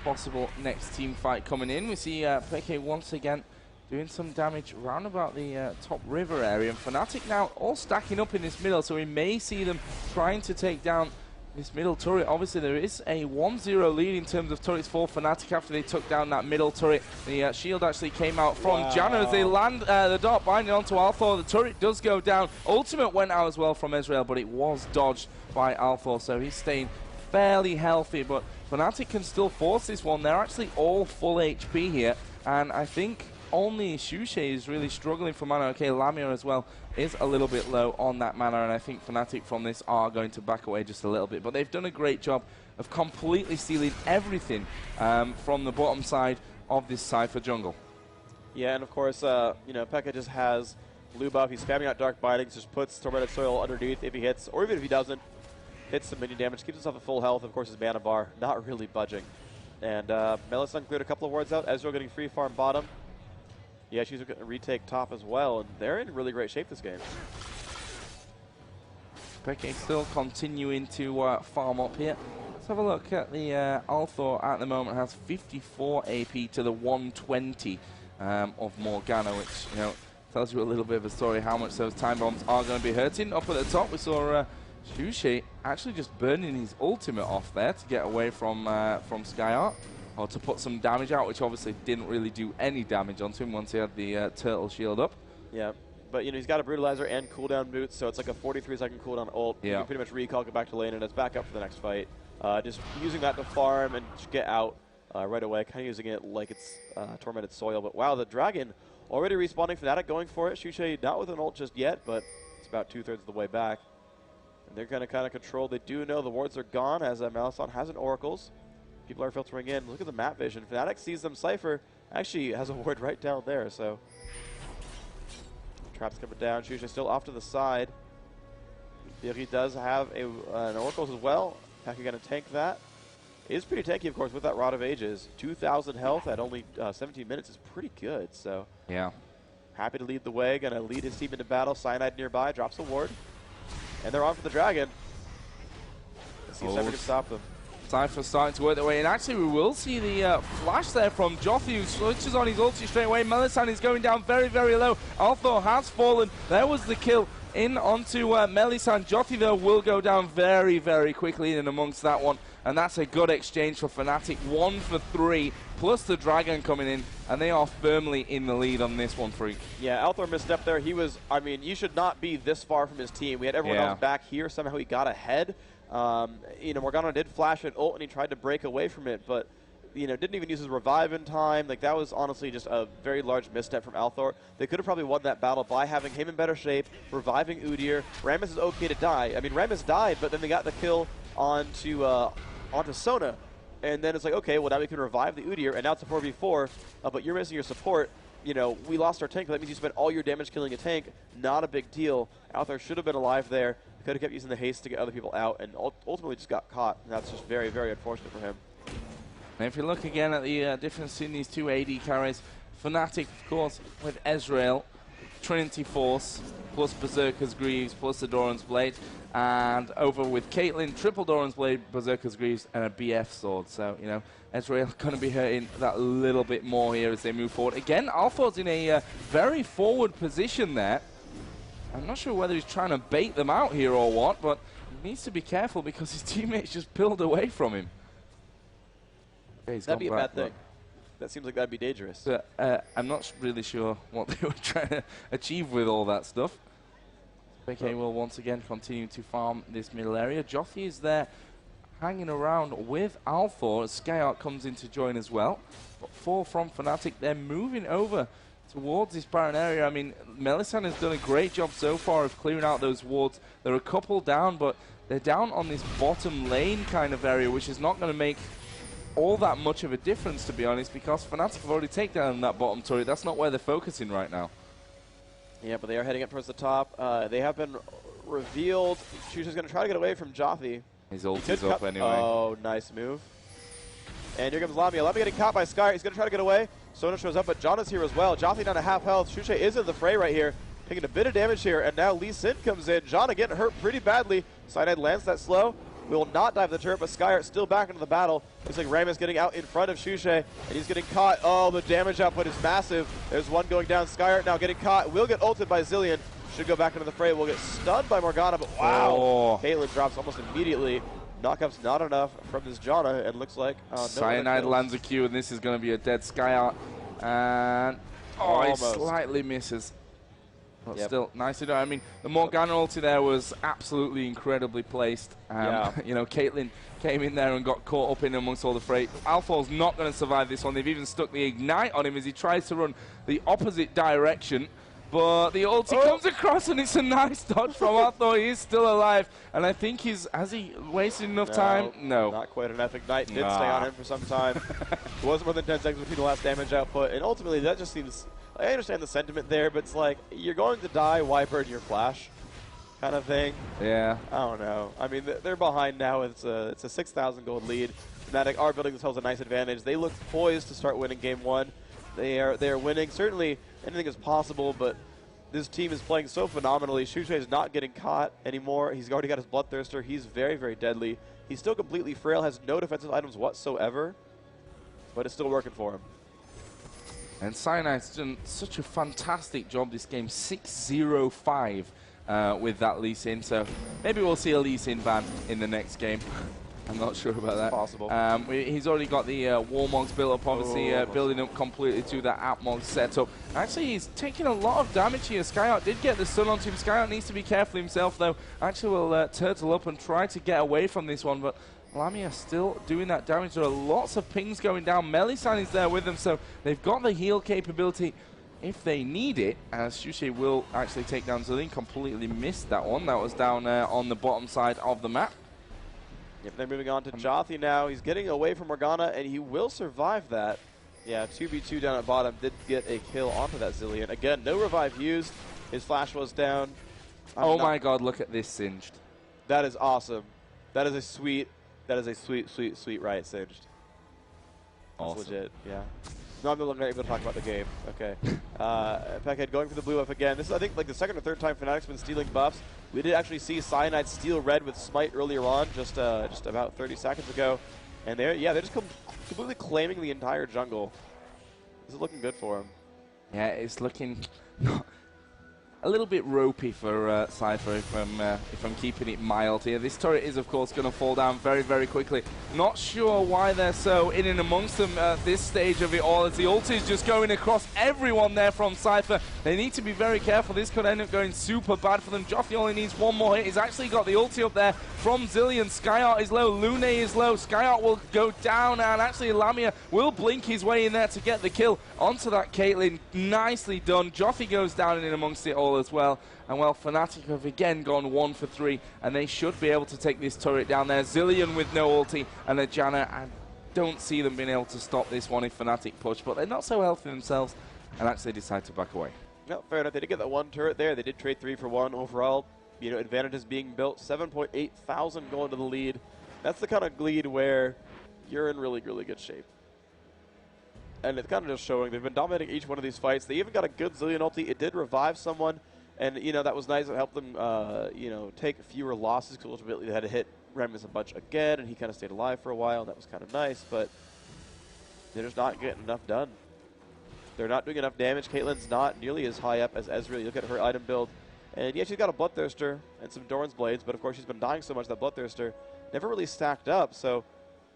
possible next team fight coming in. We see Peke once again doing some damage round about the top river area, and Fnatic now all stacking up in this middle, so we may see them trying to take down this middle turret. Obviously there is a 1-0 lead in terms of turrets for Fnatic after they took down that middle turret. The shield actually came out from Janna as they land the Dark Binding onto Althor. The turret does go down. Ultimate went out as well from Ezreal, but it was dodged by Althor, so he's staying fairly healthy, but Fnatic can still force this one. They're actually all full HP here, and I think only Shusha is really struggling for mana. Okay, Lamia as well is a little bit low on that mana, and I think Fnatic from this are going to back away just a little bit. But they've done a great job of completely stealing everything from the bottom side of this Sypher jungle. Yeah, and of course, you know, Pekka just has blue buff. He's spamming out Dark Bindings, just puts Tormented Soil underneath if he hits, or even if he doesn't, hits some minion damage, keeps himself at full health. Of course, his mana bar not really budging. And Melisande cleared a couple of wards out. Ezreal getting free farm bottom. Yeah, she's going to retake top as well, and they're in really great shape this game. Peke still continuing to farm up here. Let's have a look at the Althor at the moment. Has 54 AP to the 120 of Morgana, which, you know, tells you a little bit of a story how much those time bombs are going to be hurting. Up at the top, we saw Shushe actually just burning his ultimate off there to get away from Skyart, or to put some damage out, which obviously didn't really do any damage onto him once he had the turtle shield up. Yeah, but you know, he's got a brutalizer and cooldown boots, so it's like a 43-second cooldown ult. Yeah. You can pretty much recall, get back to lane, and it's back up for the next fight. Just using that to farm and get out right away, kind of using it like it's tormented soil. But wow, the dragon already respawning. Fnatic going for it. Shushe not with an ult just yet, but it's about 2/3 of the way back. And they're going to kind of control. They do know the wards are gone, as Malisson has an oracles. People are filtering in. Look at the map vision. Fnatic sees them. Sypher actually has a ward right down there, so traps coming down. Shushe still off to the side. He does have an oracles as well. Pekka going to tank that. It is pretty tanky, of course, with that Rod of Ages. 2,000 health at only 17 minutes is pretty good, so yeah. Happy to lead the way. Going to lead his team into battle. Cyanide nearby, drops a ward. And they're on for the dragon. Let's see if Sypher can stop them. Sypher starting to work their way in. Actually, we will see the flash there from Jothi, who switches on his ulti straight away. Melissan is going down very, very low. Althor has fallen. There was the kill in onto Melissan. Jothi, though, will go down very, very quickly in amongst that one. And that's a good exchange for Fnatic. 1 for 3, plus the dragon coming in. And they are firmly in the lead on this one, Freak. Yeah, Althor misstepped there. He was, I mean, you should not be this far from his team. We had everyone else back here. Somehow he got ahead. You know, Morgana did flash an ult and he tried to break away from it, but you know, didn't even use his revive in time. Like, that was honestly just a very large misstep from Althor. They could have probably won that battle by having him in better shape, reviving Udyr. Rammus is okay to die. I mean, Rammus died, but then they got the kill onto Sona. And then it's like, okay, well, now we can revive the Udyr, and now it's a 4v4, but you're missing your support. You know, we lost our tank, but that means you spent all your damage killing a tank. Not a big deal. Althor should have been alive there. Could have kept using the haste to get other people out, and ultimately just got caught. And that's just very, very unfortunate for him. And if you look again at the difference in these two AD carries, Fnatic, of course, with Ezreal, Trinity Force, plus Berserker's Greaves, plus the Doran's Blade, and over with Caitlyn, triple Doran's Blade, Berserker's Greaves, and a BF sword. So, you know, Ezreal going to be hurting that little bit more here as they move forward. Again, Althor's in a very forward position there. I'm not sure whether he's trying to bait them out here or what, but he needs to be careful because his teammates just peeled away from him. Okay, that'd be a bad thing. That seems like that'd be dangerous. I'm not really sure what they were trying to achieve with all that stuff. PK will once again continue to farm this middle area. Jothi is there hanging around with Althor as Skyart comes in to join as well. But 4 from Fnatic, they're moving over towards this Baron area. I mean, Melissan has done a great job so far of clearing out those wards. There are a couple down, but they're down on this bottom lane kind of area, which is not going to make all that much of a difference, to be honest, because Fnatic have already taken down that bottom turret. That's not where they're focusing right now. Yeah, but they are heading up towards the top. They have been revealed. Shushe's going to try to get away from Jothi. His ult is up anyway. Oh, nice move. And here comes Lamia. Lamia getting caught by Sky. He's going to try to get away. Sona shows up, but John is here as well. Jothi down to half health. Shushe is in the fray right here, taking a bit of damage here. And now Lee Sin comes in. John getting hurt pretty badly. Cyanide lands that slow. Will not dive the turret, but Skyart still back into the battle. Looks like Rammus getting out in front of Shushe, and he's getting caught. Oh, the damage output is massive. There's one going down. Skyart now getting caught. Will get ulted by Zilean. Should go back into the fray. Will get stunned by Morgana, but wow. Oh. Caitlyn drops almost immediately. Knockup's not enough from this Janna, and looks like Cyanide lands a Q, and this is going to be a dead Skyart. And he slightly misses. But still, nicely done. I mean, the Morgana ulti there was absolutely incredibly placed. You know, Caitlyn came in there and got caught up in amongst all the fray. Althor's not going to survive this one. They've even stuck the Ignite on him as he tries to run the opposite direction. But the ulti comes across, and it's a nice dodge from Althor. He is still alive. And I think has he wasted enough time? No. Not quite enough. Ignite did stay on him for some time. It wasn't more than 10 seconds between the last damage output. And ultimately, that just seems... I understand the sentiment there, but it's like, you're going to die, Wiper, in your flash kind of thing. Yeah. I don't know. I mean, they're behind now. It's a 6,000 gold lead. Fnatic are building themselves a nice advantage. They look poised to start winning game 1. They are winning. Certainly, anything is possible, but this team is playing so phenomenally. Shushe is not getting caught anymore. He's already got his Bloodthirster. He's very, very deadly. He's still completely frail, has no defensive items whatsoever, but it's still working for him. And Cyanide's done such a fantastic job this game, 6-0-5 with that Lee Sin. So maybe we'll see a Lee Sin ban in the next game. I'm not sure about that. Possible. He's already got the Warmogs built up, obviously building up completely to that Atmog setup. Actually, he's taking a lot of damage here. Skyart did get the stun onto him. Skyart needs to be careful himself, though. Actually, will turtle up and try to get away from this one, but Lamia still doing that damage. There are lots of pings going down. Melisande is there with them, so they've got the heal capability if they need it, as Shushe will actually take down Zillion. Completely missed that one. That was down on the bottom side of the map. Yep, they're moving on to Jothi now. He's getting away from Morgana, and he will survive that. Yeah, 2v2 down at bottom. Did get a kill onto that Zillion. Again, no revive used. His flash was down. Oh my god, look at this Singed. That is awesome. That is a sweet, sweet riot Singed. Awesome. That's legit, yeah. No, I'm no longer able to talk about the game. Okay. Peckhead going for the blue buff again. This is, I think, like the second or third time Fnatic's been stealing buffs. We did actually see Cyanide steal red with Smite earlier on, just about 30 seconds ago. And they're just completely claiming the entire jungle. This is looking good for him. Yeah, it's looking a little bit ropey for Sypher, if I'm keeping it mild here. This turret is, of course, going to fall down very, very quickly. Not sure why they're so in and amongst them at this stage of it all, as the ulti is just going across everyone there from Sypher. They need to be very careful. This could end up going super bad for them. Joffy only needs one more hit. He's actually got the ulti up there from Zillion. Skyart is low. Lune is low. Skyart will go down, and actually Lamia will blink his way in there to get the kill onto that Caitlyn. Nicely done. Joffy goes down in and amongst it all as well. And well, Fnatic have again gone 1 for 3, and they should be able to take this turret down there. Zillion with no ulti, and a Janna. I don't see them being able to stop this one if Fnatic push, but they're not so healthy themselves, and actually decide to back away. No, fair enough. They did get that one turret there. They did trade 3 for 1 overall. You know, advantages being built. 7.8 thousand going to the lead. That's the kind of lead where you're in really, really good shape. And it's kind of just showing. They've been dominating each one of these fights. They even got a good Zillion ulti. It did revive someone. And, you know, that was nice. It helped them, you know, take fewer losses, because ultimately they had to hit Remus a bunch again, and he kind of stayed alive for a while, and that was kind of nice. But they're just not getting enough done. They're not doing enough damage. Caitlyn's not nearly as high up as Ezreal. You look at her item build. And, yeah, she's got a Bloodthirster and some Doran's Blades, but, of course, she's been dying so much that Bloodthirster never really stacked up. So,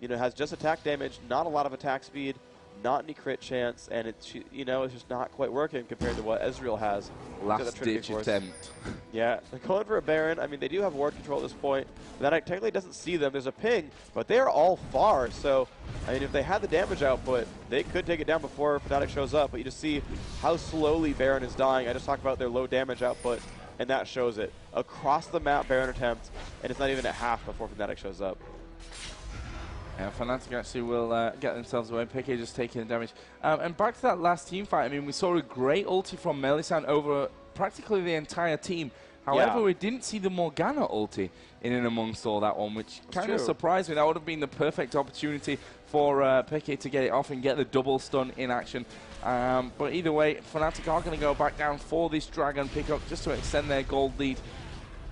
you know, has just attack damage, not a lot of attack speed, not any crit chance, and it's just not quite working compared to what Ezreal has. Last-ditch attempt. Yeah, they're going for a Baron. I mean, they do have ward control at this point. Fnatic technically doesn't see them. There's a ping, but they are all far. So, I mean, if they had the damage output, they could take it down before Fnatic shows up. But you just see how slowly Baron is dying. I just talked about their low damage output, and that shows it. Across the map, Baron attempt, and it's not even at half before Fnatic shows up. Yeah, Fnatic actually will get themselves away. Piqué just taking the damage. And back to that last team fight, I mean, we saw a great ulti from Melisande over practically the entire team. However, we didn't see the Morgana ulti in and amongst all that one, which kind of surprised me. That would have been the perfect opportunity for Piqué to get it off and get the double stun in action. But either way, Fnatic are going to go back down for this Dragon pickup just to extend their gold lead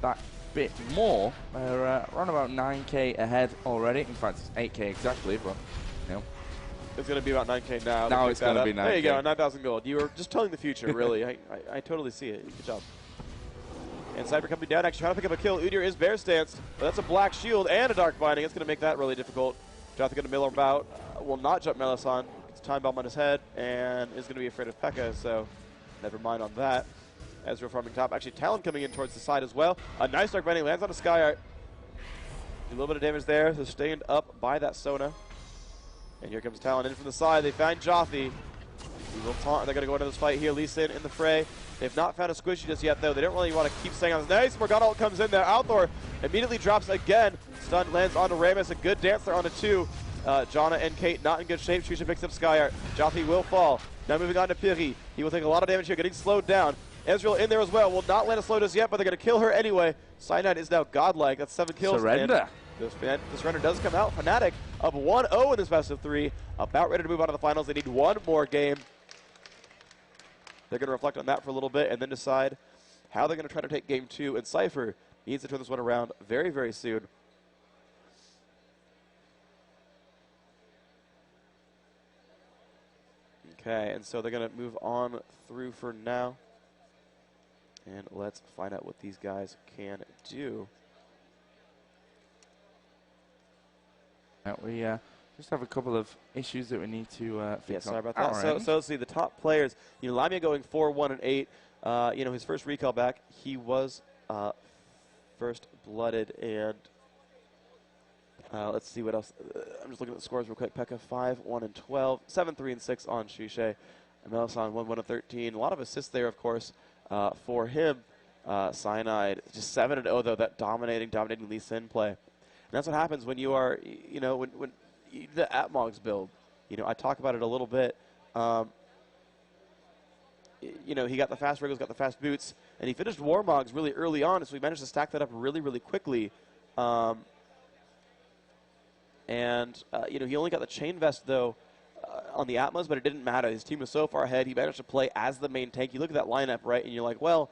that bit more. They're around about 9k ahead already. In fact, it's 8k exactly, but you know. It's going to be about 9k now. Now it's going to be 9k. There you go, 9,000 gold. You were just telling the future, really. I totally see it. Good job. And Sypher coming down, actually trying to pick up a kill. Udyr is bear stanced, but that's a black shield and a dark binding. It's going to make that really difficult. Jothi going to mill about. Will not jump Melisande. Gets a time bomb on his head and is going to be afraid of P.E.K.K.A, so never mind on that. Ezreal farming top. Actually, Talon coming in towards the side as well. A nice dark binding lands on a Skyart. A little bit of damage there, sustained up by that Sona. And here comes Talon in from the side. They find Jothi. He will taunt. They're going to go into this fight here. Lee Sin in the fray. They've not found a squishy just yet, though. They don't really want to keep staying on this. Nice. Morgana ult comes in there. Althor immediately drops again. Stun lands onto Ramus. A good dance there onto 2. Janna and Kate not in good shape. Shusha picks up Skyart. Jothi will fall. Now moving on to Piri. He will take a lot of damage here, getting slowed down. Ezreal in there as well. Will not land a slow just yet, but they're going to kill her anyway. Cyanide is now godlike. That's 7 kills. Surrender. The surrender does come out. Fnatic up 1-0 in this best of 3. About ready to move on to the finals. They need one more game. They're going to reflect on that for a little bit and then decide how they're going to try to take game 2. And Sypher needs to turn this one around very, very soon. Okay, and so they're going to move on through for now. And let's find out what these guys can do. We just have a couple of issues that we need to fix. Yeah, sorry about that. So let's see, the top players, Lamia going 4-1 and 8. His first recall back, he was first blooded, and let's see what else. I'm just looking at the scores real quick. Pekka 5-1 and 12, 7-3 and 6 on Shushay. And Melisson 1-1 and 13. A lot of assists there, of course, for him. Cyanide just 7-0 though. That dominating Lee Sin play. And that's what happens when you are, when the Atmogs build. I talk about it a little bit. He got the fast wriggles, got the fast boots, and he finished Warmogs really early on, so he managed to stack that up really, really quickly. He only got the chain vest, though, on the Atmos, but it didn't matter. His team was so far ahead. He managed to play as the main tank. You look at that lineup, right, and you're like, well,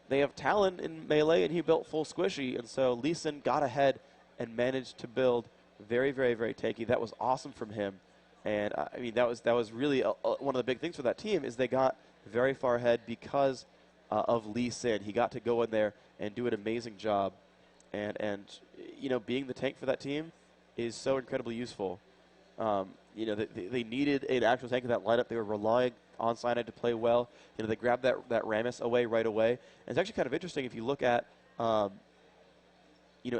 they have Talon in melee, and he built full squishy, and so Lee Sin got ahead and managed to build very, very, very tanky. That was awesome from him. And, that was really one of the big things for that team is they got very far ahead because of Lee Sin. He got to go in there and do an amazing job. And being the tank for that team is so incredibly useful. They needed an actual tank in that lineup. They were relying on Cyanide to play well. They grabbed that Rammus away right away. And it's actually kind of interesting if you look at,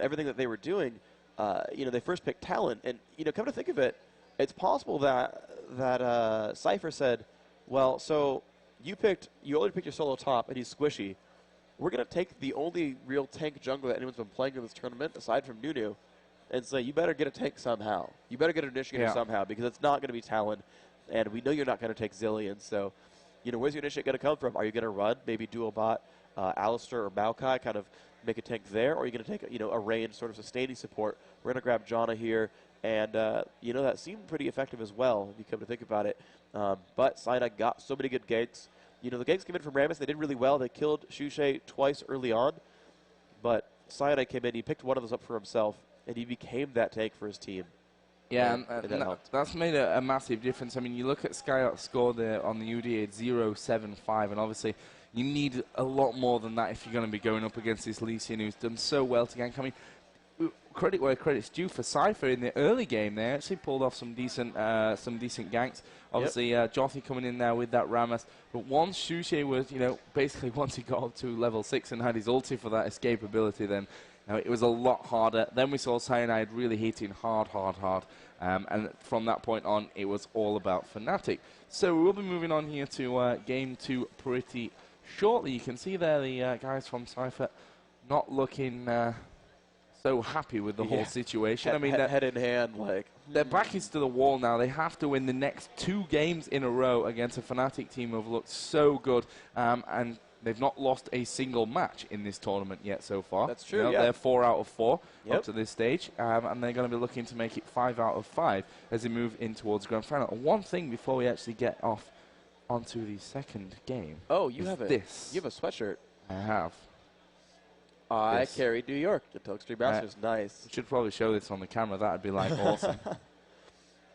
everything that they were doing. They first picked Talon. And, come to think of it, it's possible that Sypher said, well, so you only picked your solo top, and he's squishy. We're going to take the only real tank jungler that anyone's been playing in this tournament, aside from Nunu, and say, you better get a tank somehow. You better get an initiator somehow, because it's not going to be Talon, and we know you're not going to take Zillion. So, where's your initiate going to come from? Are you going to run, maybe dual bot, Alistair or Maokai, kind of make a tank there, or are you going to take a range sort of sustaining support? We're going to grab Janna here, and that seemed pretty effective as well, if you come to think about it. But Cyanide got so many good ganks. The ganks came in from Rammus. They did really well. They killed Shushay twice early on, but Cyanide came in. He picked one of those up for himself, and he became that tank for his team. Yeah, and that's made a massive difference. I mean, you look at Skylark's score there on the UDA, it's 0-7-5, and obviously you need a lot more than that if you're going to be going up against this Lee Sin who's done so well to gank. I mean, credit where credit's due for Sypher in the early game. They actually pulled off some decent ganks. Obviously, Jothy coming in there with that Rammus. But once Shushay was, basically once he got up to level 6 and had his ulti for that escapability, then it was a lot harder. Then we saw Cyanide really hitting hard. And from that point on, it was all about Fnatic. So we will be moving on here to game 2 pretty shortly. You can see there the guys from Sypher not looking so happy with the whole situation. Head in hand, their back is to the wall now. They have to win the next 2 games in a row against a Fnatic team who have looked so good, and they've not lost a single match in this tournament yet so far. That's true. They're 4 out of 4 up to this stage, and they're going to be looking to make it 5 out of 5 as they move in towards the grand final. And one thing before we actually get off onto the second game. Oh, you have this. You have a sweatshirt. I have. I carried New York to Extreme Masters. Nice. Should probably show this on the camera. That'd be awesome.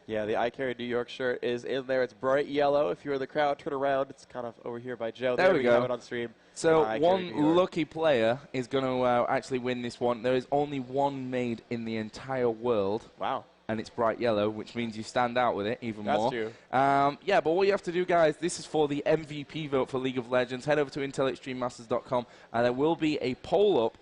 Yeah, the I Carry New York shirt is in there. It's bright yellow. If you're in the crowd, turn around. It's kind of over here by Joe. There we go. Have it on stream. So one lucky player is going to actually win this one. There is only one made in the entire world. Wow. And it's bright yellow, which means you stand out with it even more. That's true. But what you have to do, guys, this is for the MVP vote for League of Legends. Head over to intelextrememasters.com, and there will be a poll up,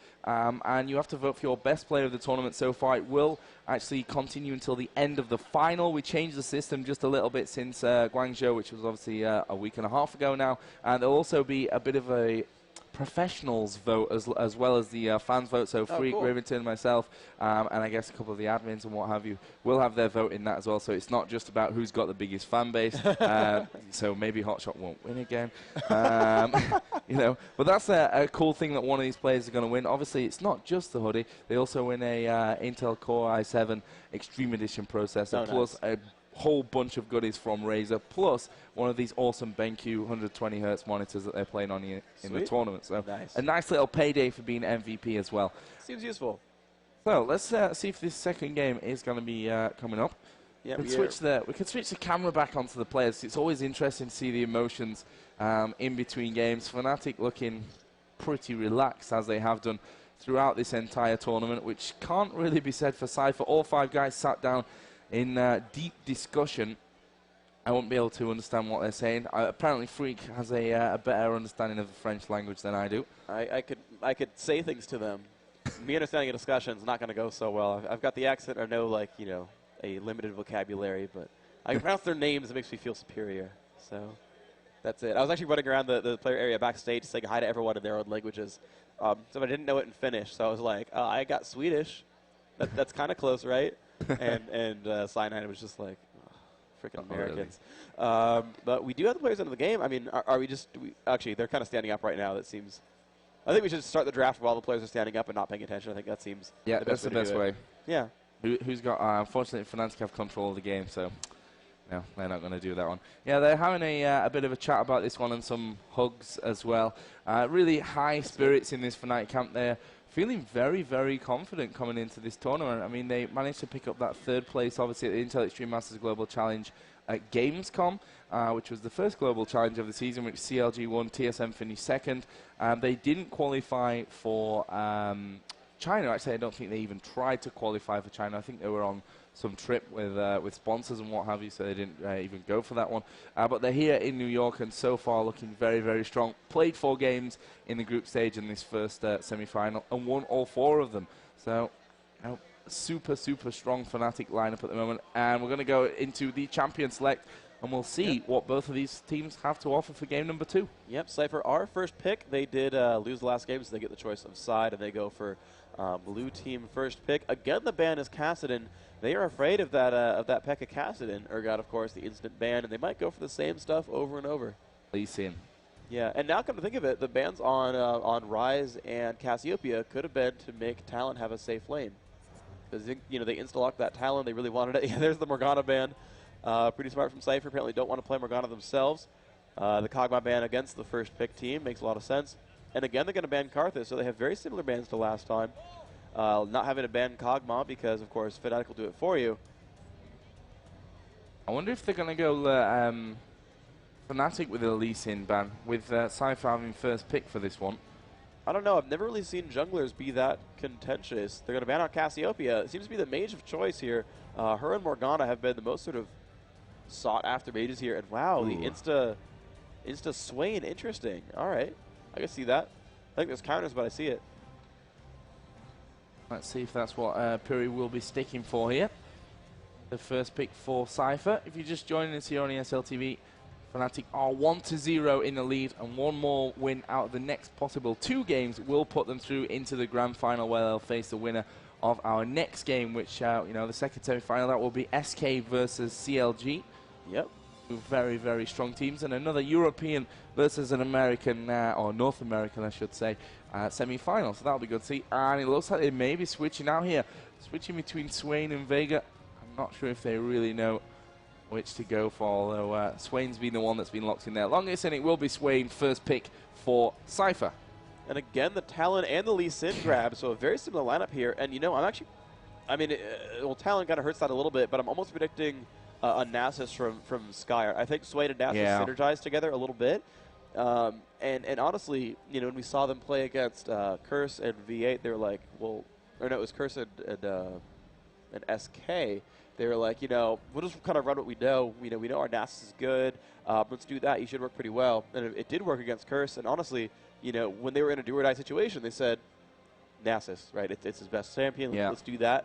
and you have to vote for your best player of the tournament so far. It will actually continue until the end of the final. We changed the system just a little bit since Guangzhou, which was obviously a week and a half ago now. And there'll also be a bit of a professionals vote as well as the fans vote. So Freak, cool. Rivington, myself, and I guess a couple of the admins and what have you will have their vote in that as well. So it's not just about who's got the biggest fan base. So maybe Hotshot won't win again. But that's a cool thing that one of these players are going to win. Obviously, it's not just the hoodie. They also win a Intel Core i7 Extreme Edition processor, plus a whole bunch of goodies from Razer, plus one of these awesome BenQ 120 Hz monitors that they're playing on in the tournament. So Nice. a nice little payday for being MVP as well. Seems useful. So let's see if this second game is going to be coming up. Yeah, we can switch the camera back onto the players. It's always interesting to see the emotions in between games. Fnatic looking pretty relaxed, as they have done throughout this entire tournament, which can't really be said for Sypher. All 5 guys sat down in deep discussion. I won't be able to understand what they're saying. Apparently Freak has a better understanding of the French language than I do. I could say things to them. Me understanding a discussion is not going to go so well. I've got the accent. I know, like, you know, a limited vocabulary, but I can pronounce their names. It makes me feel superior. So that's it. I was actually running around the player area backstage saying hi to everyone in their own languages. So I didn't know it in Finnish, so I was like, I got Swedish. That's kind of close, right? and Cyanide was just like, freaking Americans. Really? But we do have the players into the game. I mean, are we just actually, they're kind of standing up right now. That seems... I think we should start the draft while the players are standing up and not paying attention. I think that seems that's the best way. Yeah. Who's got... unfortunately, Fnatic have control of the game, so... No, they're not going to do that one. Yeah, they're having a bit of a chat about this one and some hugs as well. Really high spirits in this Fnatic camp there. Feeling very, very confident coming into this tournament. I mean, they managed to pick up that 3rd place, obviously, at the Intel Extreme Masters Global Challenge at Gamescom, which was the first global challenge of the season, which CLG won, TSM finished 2nd. They didn't qualify for China. Actually, I don't think they even tried to qualify for China. I think they were on some trip with sponsors and what have you, so they didn't even go for that one. But they're here in New York, and so far looking very, very strong. Played 4 games in the group stage in this first semi-final and won all 4 of them. So, you know, super, super strong Fnatic lineup at the moment. And we're going to go into the champion select, and we'll see what both of these teams have to offer for game number 2. Yep, Sypher, our first pick. They did lose the last game, so they get the choice of side, and they go for blue team first pick. Again, the ban is Kassadin. They are afraid of that Pekka Kassadin. Urgot, of course, the instant ban, and they might go for the same stuff over and over. Lee Sin. Yeah, and now come to think of it, the bans on Rise and Cassiopeia could have been to make Talon have a safe lane. Because, you know, they insta-locked that Talon. They really wanted it. Yeah, there's the Morgana ban. Pretty smart from Sypher. Apparently don't want to play Morgana themselves. The Kog'Maw ban against the first pick team makes a lot of sense. And again, they're going to ban Karthus, so they have very similar bans to last time. Not having to ban Kog'Maw because, of course, Fnatic will do it for you. I wonder if they're going to go Fnatic with a Lee Sin ban, with Sypher having first pick for this one. I don't know. I've never really seen junglers be that contentious. They're going to ban out Cassiopeia. It seems to be the mage of choice here. Her and Morgana have been the most sort of sought-after mages here. And wow, the Insta Swain, interesting. All right. I can see that. I think there's counters, but I see it. Let's see if that's what Puri will be sticking for here. The first pick for Sypher. If you're just joining us here on ESL TV, Fnatic are 1-0 in the lead, and one more win out of the next possible 2 games will put them through into the grand final, where they'll face the winner of our next game, which, you know, the second semi-final, that will be SK versus CLG. Yep. 2 very, very strong teams, and another European versus an American, or North American, I should say, semi-final. So that'll be good to see. And it looks like they may be switching out here, switching between Swain and Vega. I'm not sure if they really know which to go for, although Swain's been the one that's been locked in there longest, and it will be Swain first pick for Sypher. And again, the Talon and the Lee Sin grab, so a very similar lineup here. And, you know, I'm actually, I mean, well, Talon kind of hurts that a little bit, but I'm almost predicting a Nasus from Sky. I think Swain and Nasus synergize together a little bit. And honestly, you know, when we saw them play against Curse and V8, they were like, well, or no, it was Curse and SK. They were like, you know, we'll just kind of run what we know. You know, we know our Nasus is good. Let's do that. He should work pretty well. And it did work against Curse. And honestly, you know, when they were in a do-or-die situation, they said, Nasus, right? It's his best champion. Let's do that.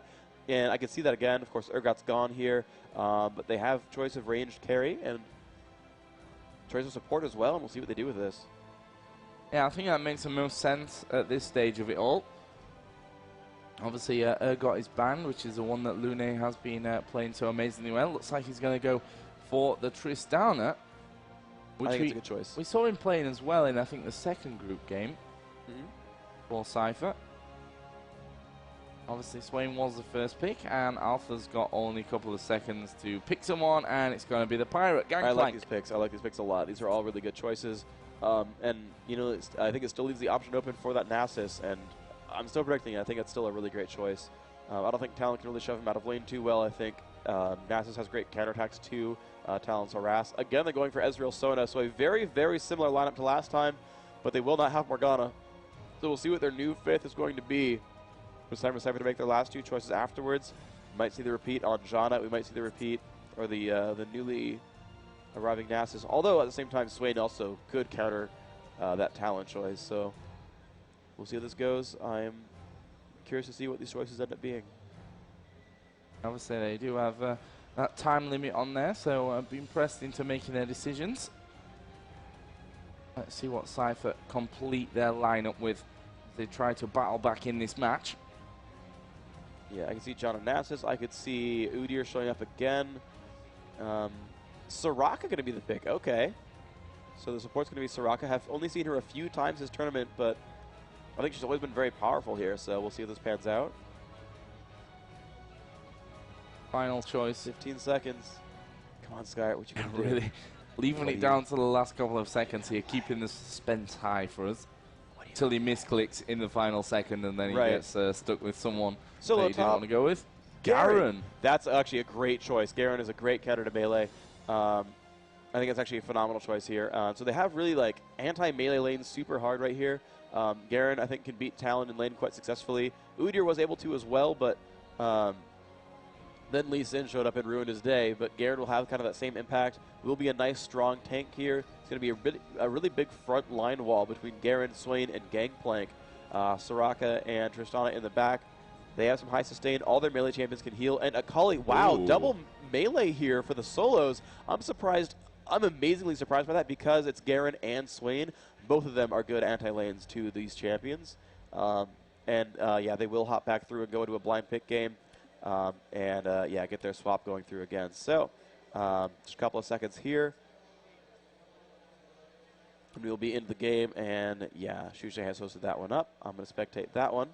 And I can see that again. Of course, Urgot's gone here. But they have choice of ranged carry and choice of support as well. And we'll see what they do with this. Yeah, I think that makes the most sense at this stage of it all. Obviously, Urgot is banned, which is the one that Lune has been playing so amazingly well. Looks like he's going to go for the Tristana, which I think it's a good choice. We saw him playing as well in, I think, the second group game for Sypher. Obviously, Swain was the first pick, and Alpha's got only a couple of seconds to pick someone, and it's going to be the Pirate Gangplank. I like these picks. I like these picks a lot. These are all really good choices. And, you know, I think it still leaves the option open for that Nasus, and I'm still predicting it. I think it's still a really great choice. I don't think Talon can really shove him out of lane too well. I think Nasus has great counterattacks too. Talon's harass. Again, they're going for Ezreal Sona, so a very, very similar lineup to last time, but they will not have Morgana. So we'll see what their new fifth is going to be. It's time for Sypher to make their last two choices afterwards. We might see the repeat on Janna. We might see the repeat or the newly arriving Nasus. Although at the same time, Swain also could counter that Talon choice. So we'll see how this goes. I'm curious to see what these choices end up being. Obviously, they do have that time limit on there, so being pressed into making their decisions. Let's see what Sypher complete their lineup with. They try to battle back in this match. Yeah, I can see John and Nasus. I could see Udyr showing up again. Soraka going to be the pick. Okay. So the support's going to be Soraka. Have only seen her a few times this tournament, but I think she's always been very powerful here, so we'll see if this pans out. Final choice. 15 seconds. Come on, Sky, what you going to do? Really leaving it down to the last couple of seconds here, keeping the suspense high for us. Until he misclicks in the final second, and then he gets stuck with someone that he didn't want to go with. Garen. That's actually a great choice. Garen is a great counter to melee. I think it's actually a phenomenal choice here. So they have really like anti-melee lanes super hard right here. Garen, I think, can beat Talon in lane quite successfully. Udyr was able to as well, but then Lee Sin showed up and ruined his day. But Garen will have kind of that same impact. Will be a nice, strong tank here. It's going to be a really big front line wall between Garen, Swain, and Gangplank. Soraka and Tristana in the back. They have some high sustain. All their melee champions can heal. And Akali, wow, double melee here for the solos. I'm surprised. I'm amazingly surprised by that because it's Garen and Swain. Both of them are good anti-lanes to these champions. Yeah, they will hop back through and go into a blind pick game. Yeah, get their swap going through again. So, just a couple of seconds here. And we'll be into the game. And yeah, Shusha has hosted that one up. I'm going to spectate that one.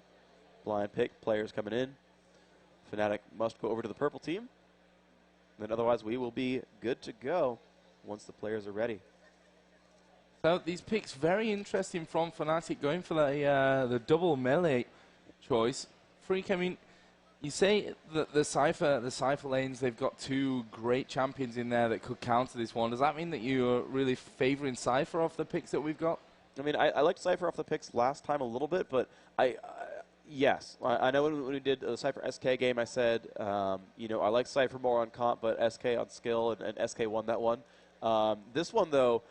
Blind pick, players coming in. Fnatic must go over to the purple team. Then otherwise we will be good to go once the players are ready. So these picks very interesting from Fnatic, going for the double melee choice. Freak, I mean, you say that the Sypher lanes, they've got two great champions in there that could counter this one. Does that mean that you're really favoring Sypher off the picks that we've got? I mean, I liked Sypher off the picks last time a little bit, but yes. I know when we did the Sypher SK game, I said, you know, I like Sypher more on comp, but SK on skill, and SK won that one. This one, though,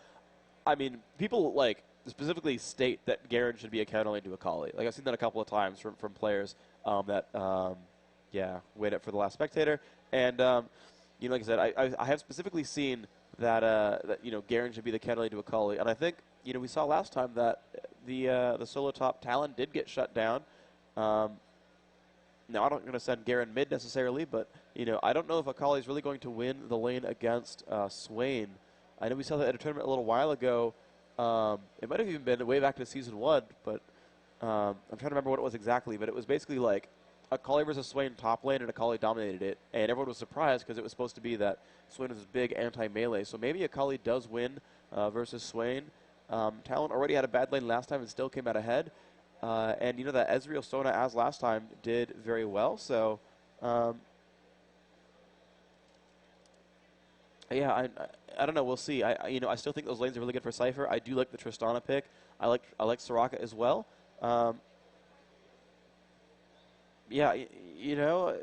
I mean, people, like, specifically state that Garen should be a counter lane to Akali. Like, I've seen that a couple of times from players yeah, wait up for the last spectator. And, you know, like I said, I have specifically seen that, that, you know, Garen should be the counter lane to Akali. And I think, you know, we saw last time that the solo top Talon did get shut down. Now, I'm not going to send Garen mid necessarily, but, you know, I don't know if Akali is really going to win the lane against Swain. I know we saw that at a tournament a little while ago. It might have even been way back to Season 1, but I'm trying to remember what it was exactly. But it was basically like Akali versus Swain top lane, and Akali dominated it. And everyone was surprised because it was supposed to be that Swain was big anti-melee. So maybe Akali does win versus Swain. Talon already had a bad lane last time and still came out ahead. And you know that Ezreal Sona, as last time, did very well. So, yeah, I don't know. We'll see. You know, I still think those lanes are really good for Sypher. I do like the Tristana pick. I like Soraka as well. Yeah, you know,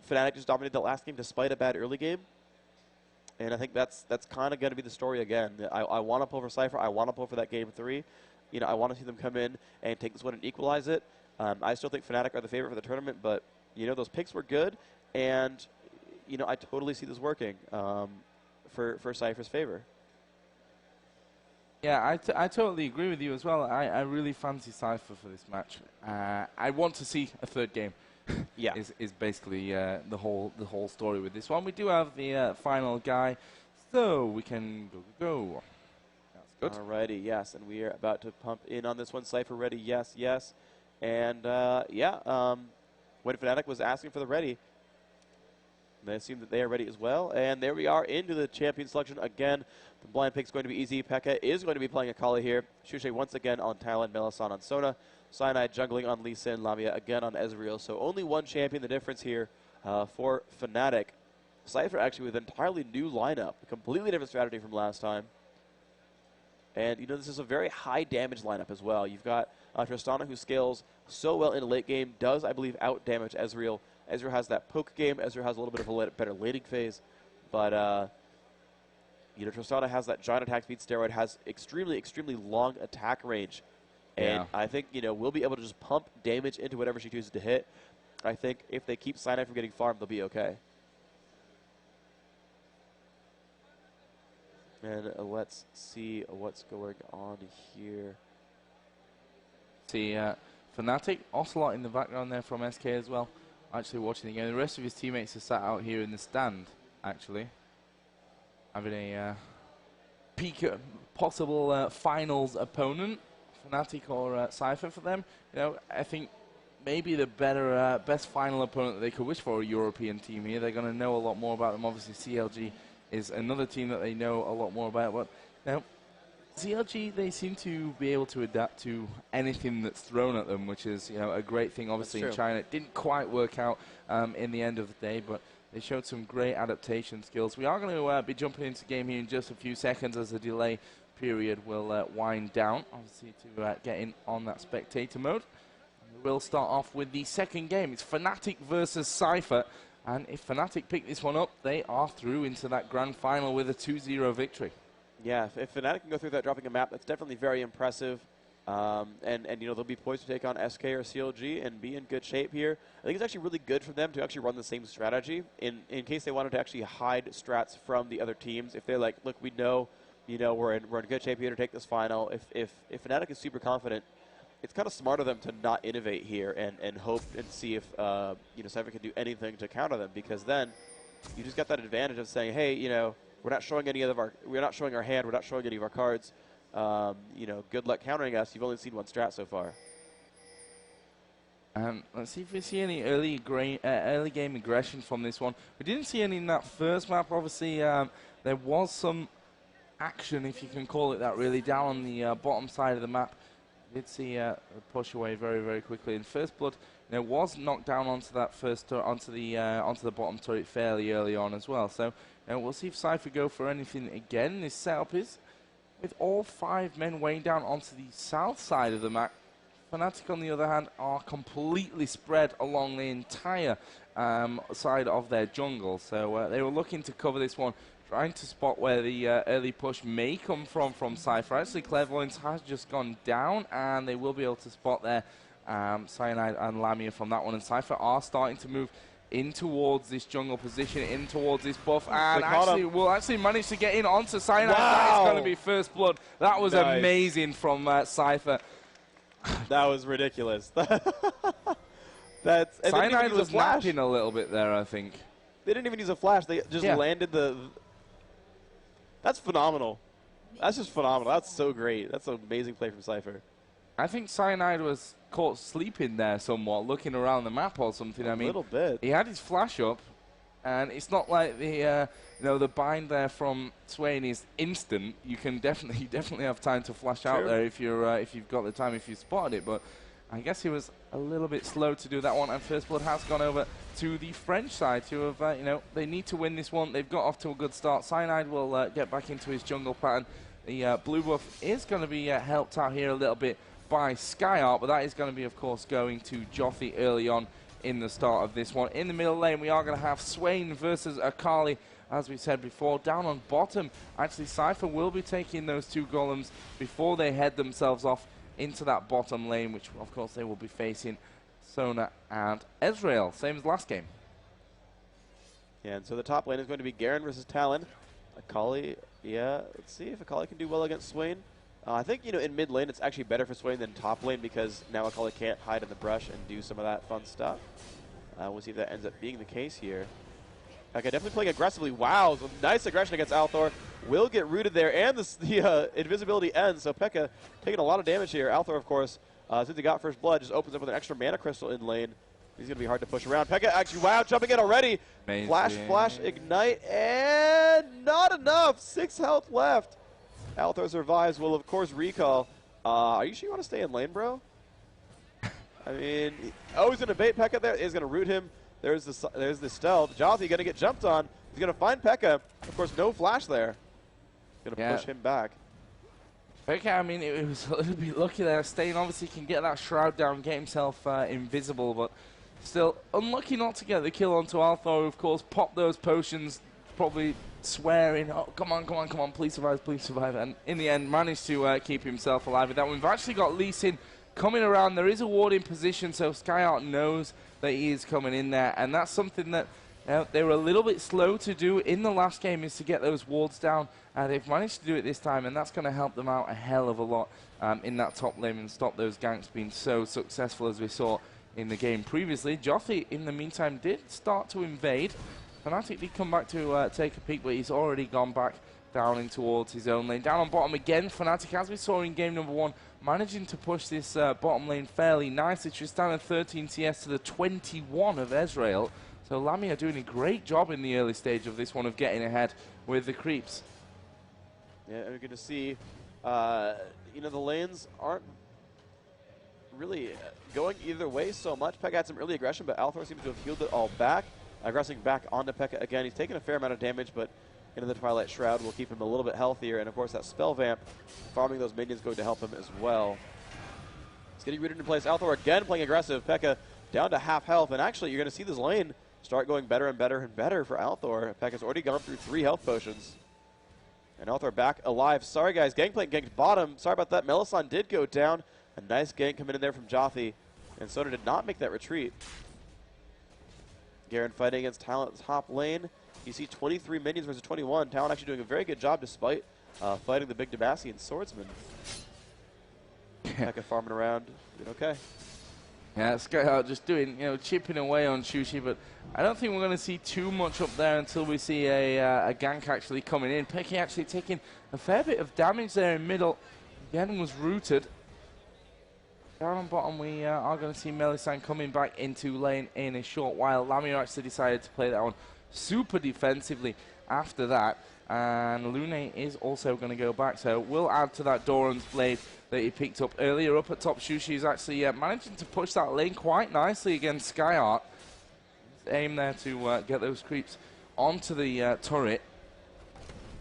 Fnatic just dominated the last game despite a bad early game. And I think that's kind of going to be the story again. I want to pull for Sypher. I want to pull for that game 3. You know, I want to see them come in and take this one and equalize it. I still think Fnatic are the favorite for the tournament, but, you know, those picks were good. And, you know, I totally see this working for Sypher's favor. Yeah, I totally agree with you as well. I really fancy Sypher for this match. I want to see a third game. Yeah, is basically the whole story with this one. We do have the final guy, so we can go. That's good. Alrighty, yes, and we are about to pump in on this one. Sypher ready, yes. And yeah, when Fnatic was asking for the ready. And I assume that they are ready as well. And there we are into the champion selection again. The blind pick's going to be easy. Pekka is going to be playing Akali here. Shushay once again on Talon, Melisande on Sona. Cyanide jungling on Lee Sin, Lamia again on Ezreal. So only one champion, the difference here for Fnatic. Sypher actually with an entirely new lineup, a completely different strategy from last time. And, you know, this is a very high damage lineup as well. You've got Tristana, who scales so well in a late game, does, I believe, out-damage Ezreal. Ezreal has that poke game. Ezreal has a little bit of a better laning phase. But, you know, Tristana has that giant attack speed steroid, has extremely, extremely long attack range. And I think, you know, we'll be able to just pump damage into whatever she chooses to hit. I think if they keep Cyanide from getting farmed, they'll be okay. And let's see what's going on here. See Fnatic, Ocelot in the background there from SK as well. Actually watching the game. The rest of his teammates are sat out here in the stand, actually. Having a peek at possible finals opponent, Fnatic or Sypher for them. You know, I think maybe the better, best final opponent that they could wish for, a European team here. They're going to know a lot more about them. Obviously, CLG is another team that they know a lot more about. But now, CLG, they seem to be able to adapt to anything that's thrown at them, which is, you know, a great thing. Obviously, in China, it didn't quite work out in the end of the day, but they showed some great adaptation skills. We are going to be jumping into the game here in just a few seconds as the delay period will wind down, obviously, to get in on that spectator mode. And we'll start off with the second game. It's Fnatic versus Sypher. And if Fnatic pick this one up, they are through into that grand final with a 2-0 victory. Yeah, if Fnatic can go through that dropping a map, that's definitely very impressive. And you know, they'll be poised to take on SK or CLG and be in good shape here. I think it's actually really good for them to actually run the same strategy in case they wanted to actually hide strats from the other teams. If they're like, look, we know, you know, we're in good shape here to take this final. If Fnatic is super confident, it's kind of smart of them to not innovate here and hope and see if you know, Sypher can do anything to counter them, because then you just got that advantage of saying, hey, you know, we're not showing our hand, we're not showing any of our cards. You know, good luck countering us. You've only seen one strat so far. Let's see if we see any early game aggression from this one. We didn't see any in that first map. Obviously, there was some action, if you can call it that, really, down on the bottom side of the map. Did see a push away very, very quickly. In First Blood, you know, was knocked down onto that onto the bottom turret fairly early on as well. So, you know, we'll see if Sypher go for anything again. This setup is with all 5 men weighing down onto the south side of the map. Fnatic, on the other hand, are completely spread along the entire side of their jungle. So they were looking to cover this one, trying to spot where the early push may come from Sypher. Actually, Clairvoyance has just gone down, and they will be able to spot their Cyanide and Lamia from that one. And Sypher are starting to move in towards this jungle position, in towards this buff, and will actually manage to get in onto Cyanide. Wow. That is going to be First Blood. That was amazing from Sypher. That was ridiculous. Cyanide was napping a little bit there, I think. They didn't even use a flash. They just landed the... That's phenomenal. That's just phenomenal. That's so great. That's an amazing play from Sypher. I think Cyanide was caught sleeping there somewhat, looking around the map or something. A little bit. He had his flash up, and it's not like the you know, the bind there from Swain is instant. You can definitely have time to flash out there if you've got the time, if you spotted it. But I guess he was a little bit slow to do that one, and First Blood has gone over to the French side to have, you know, they need to win this one. They've got off to a good start. Cyanide will get back into his jungle pattern. The blue buff is going to be helped out here a little bit by Skyart, but that is going to be, of course, going to Joffy early on in the start of this one. In the middle lane, we are going to have Swain versus Akali, as we said before. Down on bottom, actually, Sypher will be taking those 2 golems before they head themselves off into that bottom lane, which, of course, they will be facing Sona and Ezreal, same as last game. Yeah, and so the top lane is going to be Garen versus Talon. Akali, yeah, let's see if Akali can do well against Swain. I think, you know, in mid lane, it's actually better for Swain than top lane, because now Akali can't hide in the brush and do some of that fun stuff. We'll see if that ends up being the case here. Okay, definitely playing aggressively. Wow, so nice aggression against Althor. Will get rooted there, and the invisibility ends, so Pekka taking a lot of damage here. Althor, of course, since he got First Blood, just opens up with an extra mana crystal in lane. He's going to be hard to push around. Pekka actually, wow, jumping in already. Amazing. Flash, ignite, and not enough. 6 health left. Althor survives, will of course recall. Are you sure you want to stay in lane, bro? I mean, he's going to bait Pekka there. He's going to root him. There's the stealth. Jothi going to get jumped on. He's going to find Pekka. Of course, no flash there. Going to push him back. Okay, I mean, it was a little bit lucky there. Stain obviously can get that shroud down, get himself invisible, but still unlucky not to get the kill onto Althor. Of course, pop those potions, probably swearing, oh, come on, please survive. And in the end, managed to keep himself alive with that one. We've actually got Lee Sin coming around. There is a ward in position, so SkyArt knows that he is coming in there, and that's something that they were a little bit slow to do in the last game, is to get those wards down. They've managed to do it this time, and that's going to help them out a hell of a lot in that top lane and stop those ganks being so successful as we saw in the game previously. Jothi, in the meantime, did start to invade. Fnatic did come back to take a peek, but he's already gone back down in towards his own lane. Down on bottom again, Fnatic, as we saw in game number 1, managing to push this bottom lane fairly nicely. Tristana 13 CS to the 21 of Ezreal. So Lamia doing a great job in the early stage of this one of getting ahead with the creeps. Yeah, and we're going to see, the lanes aren't really going either way so much. Pekka had some early aggression, but Althor seems to have healed it all back. Aggressing back onto Pekka again. He's taking a fair amount of damage, but into the Twilight Shroud will keep him a little bit healthier. And of course, that Spell Vamp, farming those minions, going to help him as well. He's getting rooted in place. Althor again playing aggressive. Pekka down to half health. And actually, you're going to see this lane start going better and better and better for Althor. Pekka's already gone through 3 health potions. And Althor back alive. Sorry, guys. Gangplank ganked bottom. Sorry about that. Melisande did go down. A nice gank coming in there from Jothi. And Soda did not make that retreat. Garen fighting against Talon's top lane. You see 23 minions versus 21. Talon actually doing a very good job despite fighting the big Demacian swordsman. Pekka farming around. Doing okay. Yeah, SkyArt just doing, chipping away on Shushi, but I don't think we're going to see too much up there until we see a gank actually coming in. Pekka actually taking a fair bit of damage there in middle. Again, was rooted. Down on bottom, we are going to see Melisande coming back into lane in a short while. Lamia actually decided to play that one super defensively after that. And Lune is also going to go back, so we'll add to that Doran's Blade that he picked up earlier. Up at top, Shushi is actually managing to push that lane quite nicely against SkyArt. Aim there to get those creeps onto the turret.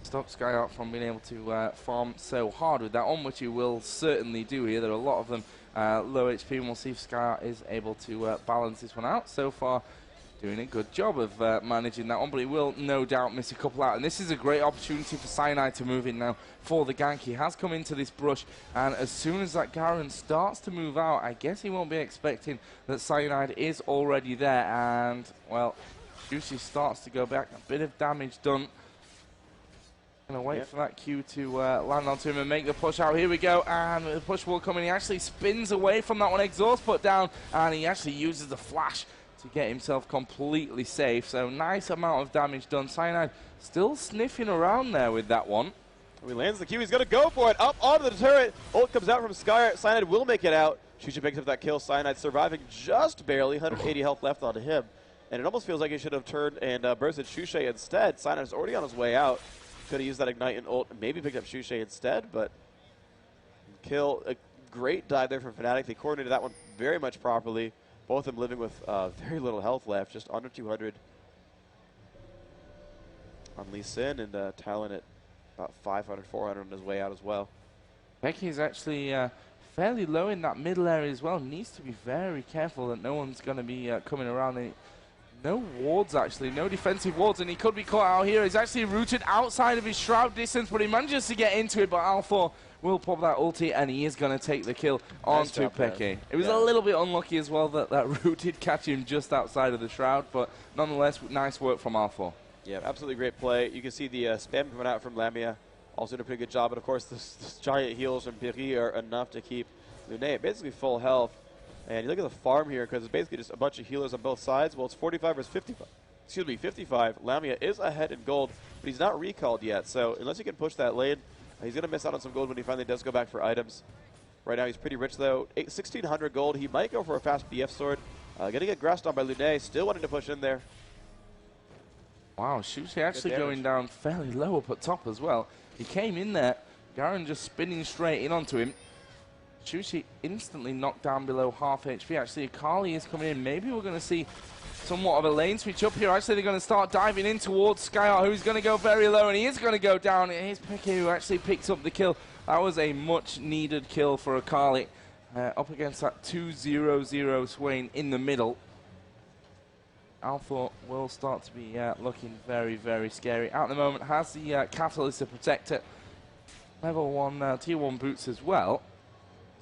Stop SkyArt from being able to farm so hard with that one, which he will certainly do here. There are a lot of them low HP, and we'll see if SkyArt is able to balance this one out. So far, doing a good job of managing that one, but he will no doubt miss a couple out. And this is a great opportunity for Cyanide to move in now for the gank. He has come into this brush, and as soon as that Garen starts to move out, I guess he won't be expecting that Cyanide is already there. And, well, Juicy starts to go back. A bit of damage done. Gonna wait for that Q to land onto him and make the push out. Here we go, and the push will come in. He actually spins away from that one. Exhaust put down, and he actually uses the flash to get himself completely safe. So nice amount of damage done. Cyanide still sniffing around there with that one. He lands the Q. He's going to go for it. Up onto the turret. Ult comes out from Skyart. Cyanide will make it out. Shusha picks up that kill. Cyanide surviving just barely. 180 health left on him. And it almost feels like he should have turned and bursted Shusha instead. Cyanide is already on his way out. Could have used that Ignite and ult and maybe picked up Shusha instead, but kill. A great dive there from Fnatic. They coordinated that one very much properly. Both of them living with very little health left, just under 200 on Lee Sin, and Talon at about 500, 400 on his way out as well. Becky's actually fairly low in that middle area as well. Needs to be very careful that no one's going to be coming around. No wards, actually. No defensive wards, and he could be caught out here. He's actually rooted outside of his shroud distance, but he manages to get into it, but Althor will pop that ulti, and he is going to take the kill onto Peke. It was a little bit unlucky as well that that root did catch him just outside of the shroud, but nonetheless, nice work from Althor. Yeah, absolutely great play. You can see the spam coming out from Lamia. Also did a pretty good job, but of course, this giant heals from Piri are enough to keep Lune at basically full health. And you look at the farm here, because it's basically just a bunch of healers on both sides. Well, it's 45 versus 55. Excuse me, 55. Lamia is ahead in gold, but he's not recalled yet. So unless he can push that lane, he's going to miss out on some gold when he finally does go back for items. Right now, he's pretty rich, though. 1,600 gold. He might go for a fast BF sword. Getting aggressed on by Lune, still wanting to push in there. Wow, Shushi actually going down fairly low up at top as well. He came in there, Garen just spinning straight in onto him. Shushi instantly knocked down below half HP. Actually, Akali is coming in. Maybe we're going to see somewhat of a lane switch up here. Actually, they're going to start diving in towards Skyart, who's going to go very low, and he is going to go down. It is Peke who actually picks up the kill. That was a much-needed kill for Akali. Up against that 2-0-0 Swain in the middle. Alpha will start to be looking very, very scary. At the moment, has the Catalyst to protect it. Level 1, Tier 1 boots as well.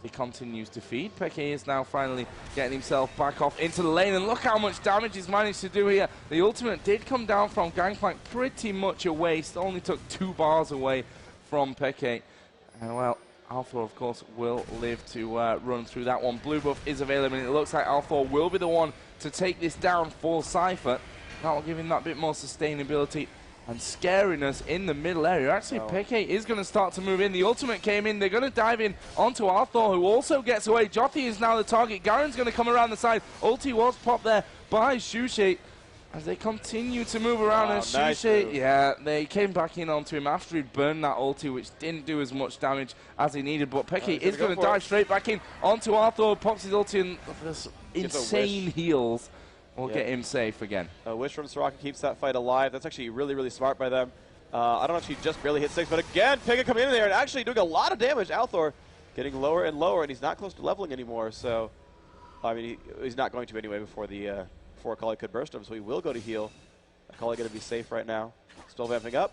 He continues to feed. Peke is now finally getting himself back off into the lane, and look how much damage he's managed to do here. The ultimate did come down from Gangplank pretty much a waste, only took 2 bars away from Peke. And well, Alpha, of course, will live to run through that one. Blue buff is available, and it looks like Alpha will be the one to take this down for Sypher. That will give him that bit more sustainability and scariness in the middle area. Actually, Peke is going to start to move in. The ultimate came in. They're going to dive in onto Arthur, who also gets away. Jothi is now the target. Garen's going to come around the side. Ulti was popped there by Shushi as they continue to move around. And Shushi, yeah, they came back in onto him after he'd burned that ulti, which didn't do as much damage as he needed. But Peke is going to dive straight back in onto Arthur, pops his ulti, and this insane heals will get him safe again. A wish from Soraka keeps that fight alive. That's actually really, really smart by them. I don't know if she just barely hit 6, but again, Peke coming in there and actually doing a lot of damage. Althor getting lower and lower, and he's not close to leveling anymore. So, I mean, he's not going to anyway before Akali could burst him, so he will go to heal. Akali going to be safe right now. Still vamping up.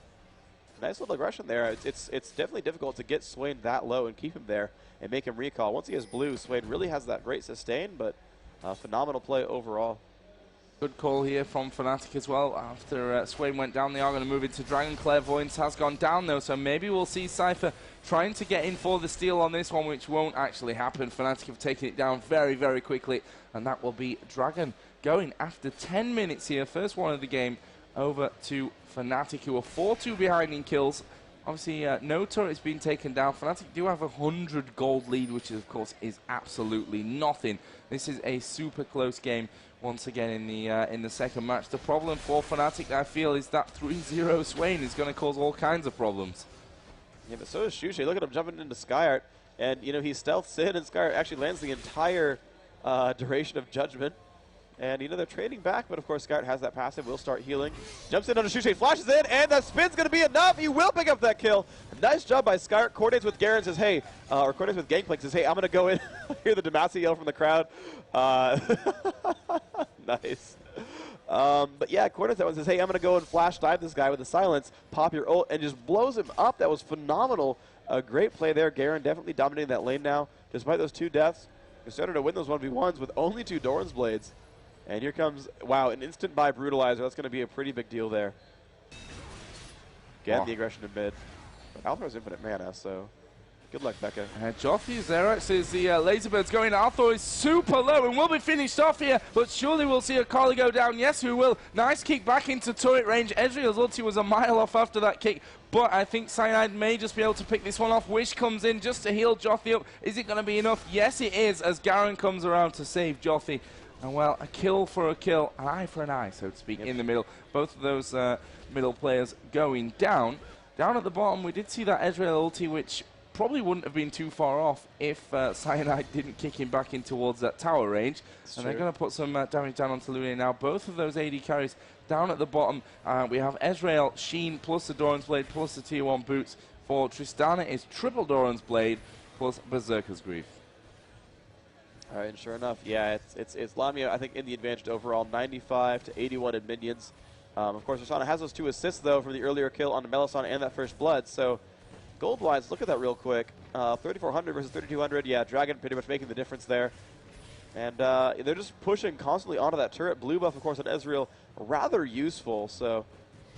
Nice little aggression there. It's definitely difficult to get Swain that low and keep him there and make him recall. Once he has blue, Swain really has that great sustain, but phenomenal play overall. Good call here from Fnatic as well. After Swain went down, they are going to move into Dragon. Clairvoyance has gone down though, so maybe we'll see Sypher trying to get in for the steal on this one, which won't actually happen. Fnatic have taken it down very, very quickly, and that will be Dragon going after 10 minutes here. First one of the game over to Fnatic, who are 4-2 behind in kills. Obviously, no turret has been taken down. Fnatic do have a 100 gold lead, which of course is absolutely nothing. This is a super close game once again in the second match. The problem for Fnatic, I feel, is that 3-0 Swain is going to cause all kinds of problems. Yeah, but so is Shushi. Look at him jumping into Skyart, and you know he stealths in, and Skyart actually lands the entire duration of Judgment. And, you know, they're trading back, but of course Skyart has that passive, will start healing. Jumps in onto Shushi, flashes in, and that spin's going to be enough. He will pick up that kill. Nice job by Skyart. Coordinates with Garen, says, hey, or coordinates with Gangplank, says, hey, I'm going to go in. Hear the Demacia yell from the crowd. Nice. But yeah, coordinates that one, says, hey, I'm going to go and flash dive this guy with a silence, pop your ult, and just blows him up. That was phenomenal. A great play there. Garen definitely dominating that lane now. Despite those 2 deaths, they're starting to win those 1v1s with only 2 Doran's Blades. And here comes, wow, an instant buy Brutalizer. That's going to be a pretty big deal there. Again, the aggression in mid. Althor has infinite mana, so good luck, Becca. Jothi is there, actually, as the Laserbird's going. Althor is super low and will be finished off here, but surely we'll see Akali go down. Yes, who will. Nice kick back into turret range. Ezreal's ulti was a mile off after that kick, but I think Cyanide may just be able to pick this one off. Wish comes in just to heal Jothi up. Is it going to be enough? Yes, it is, as Garen comes around to save Jothi. And well, a kill for a kill, an eye for an eye, so to speak, in the middle. Both of those middle players going down. Down at the bottom, we did see that Ezreal ulti, which probably wouldn't have been too far off if Cyanide didn't kick him back in towards that tower range. And they're going to put some damage down onto Lune now. Both of those AD carries down at the bottom. We have Ezreal, Sheen, plus the Doran's Blade, plus the Tier 1 boots. For Tristana, it's triple Doran's Blade, plus Berserker's Grief. All right, and sure enough, yeah, it's Lamia, I think, in the advantage overall, 95 to 81 in minions. Of course, Tristana has those 2 assists, though, from the earlier kill on the Melisandre and that first blood. So, gold-wise, look at that real quick. 3,400 versus 3,200. Yeah, Dragon pretty much making the difference there. And they're just pushing constantly onto that turret. Blue buff, of course, on Ezreal, rather useful. So,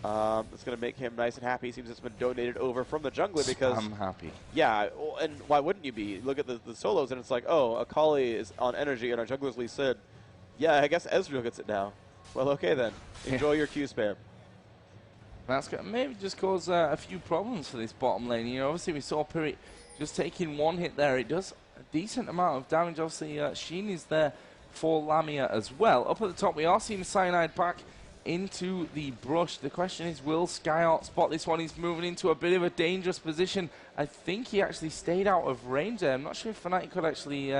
it's going to make him nice and happy. Seems it's been donated over from the jungler because... I'm happy. Yeah, and why wouldn't you be? Look at the solos, and it's like, oh, Akali is on energy, and our jungler's Lee Sid. Yeah, I guess Ezreal gets it now. Well, okay then. Enjoy your Q spam. That's going to maybe just cause a few problems for this bottom lane. You know, obviously we saw Piri just taking 1 hit there. It does a decent amount of damage. Obviously, Sheen is there for Lamia as well. Up at the top, we are seeing Cyanide back into the brush. The question is, will Skyart spot this one? He's moving into a bit of a dangerous position. I think he actually stayed out of range there. I'm not sure if Fnatic could actually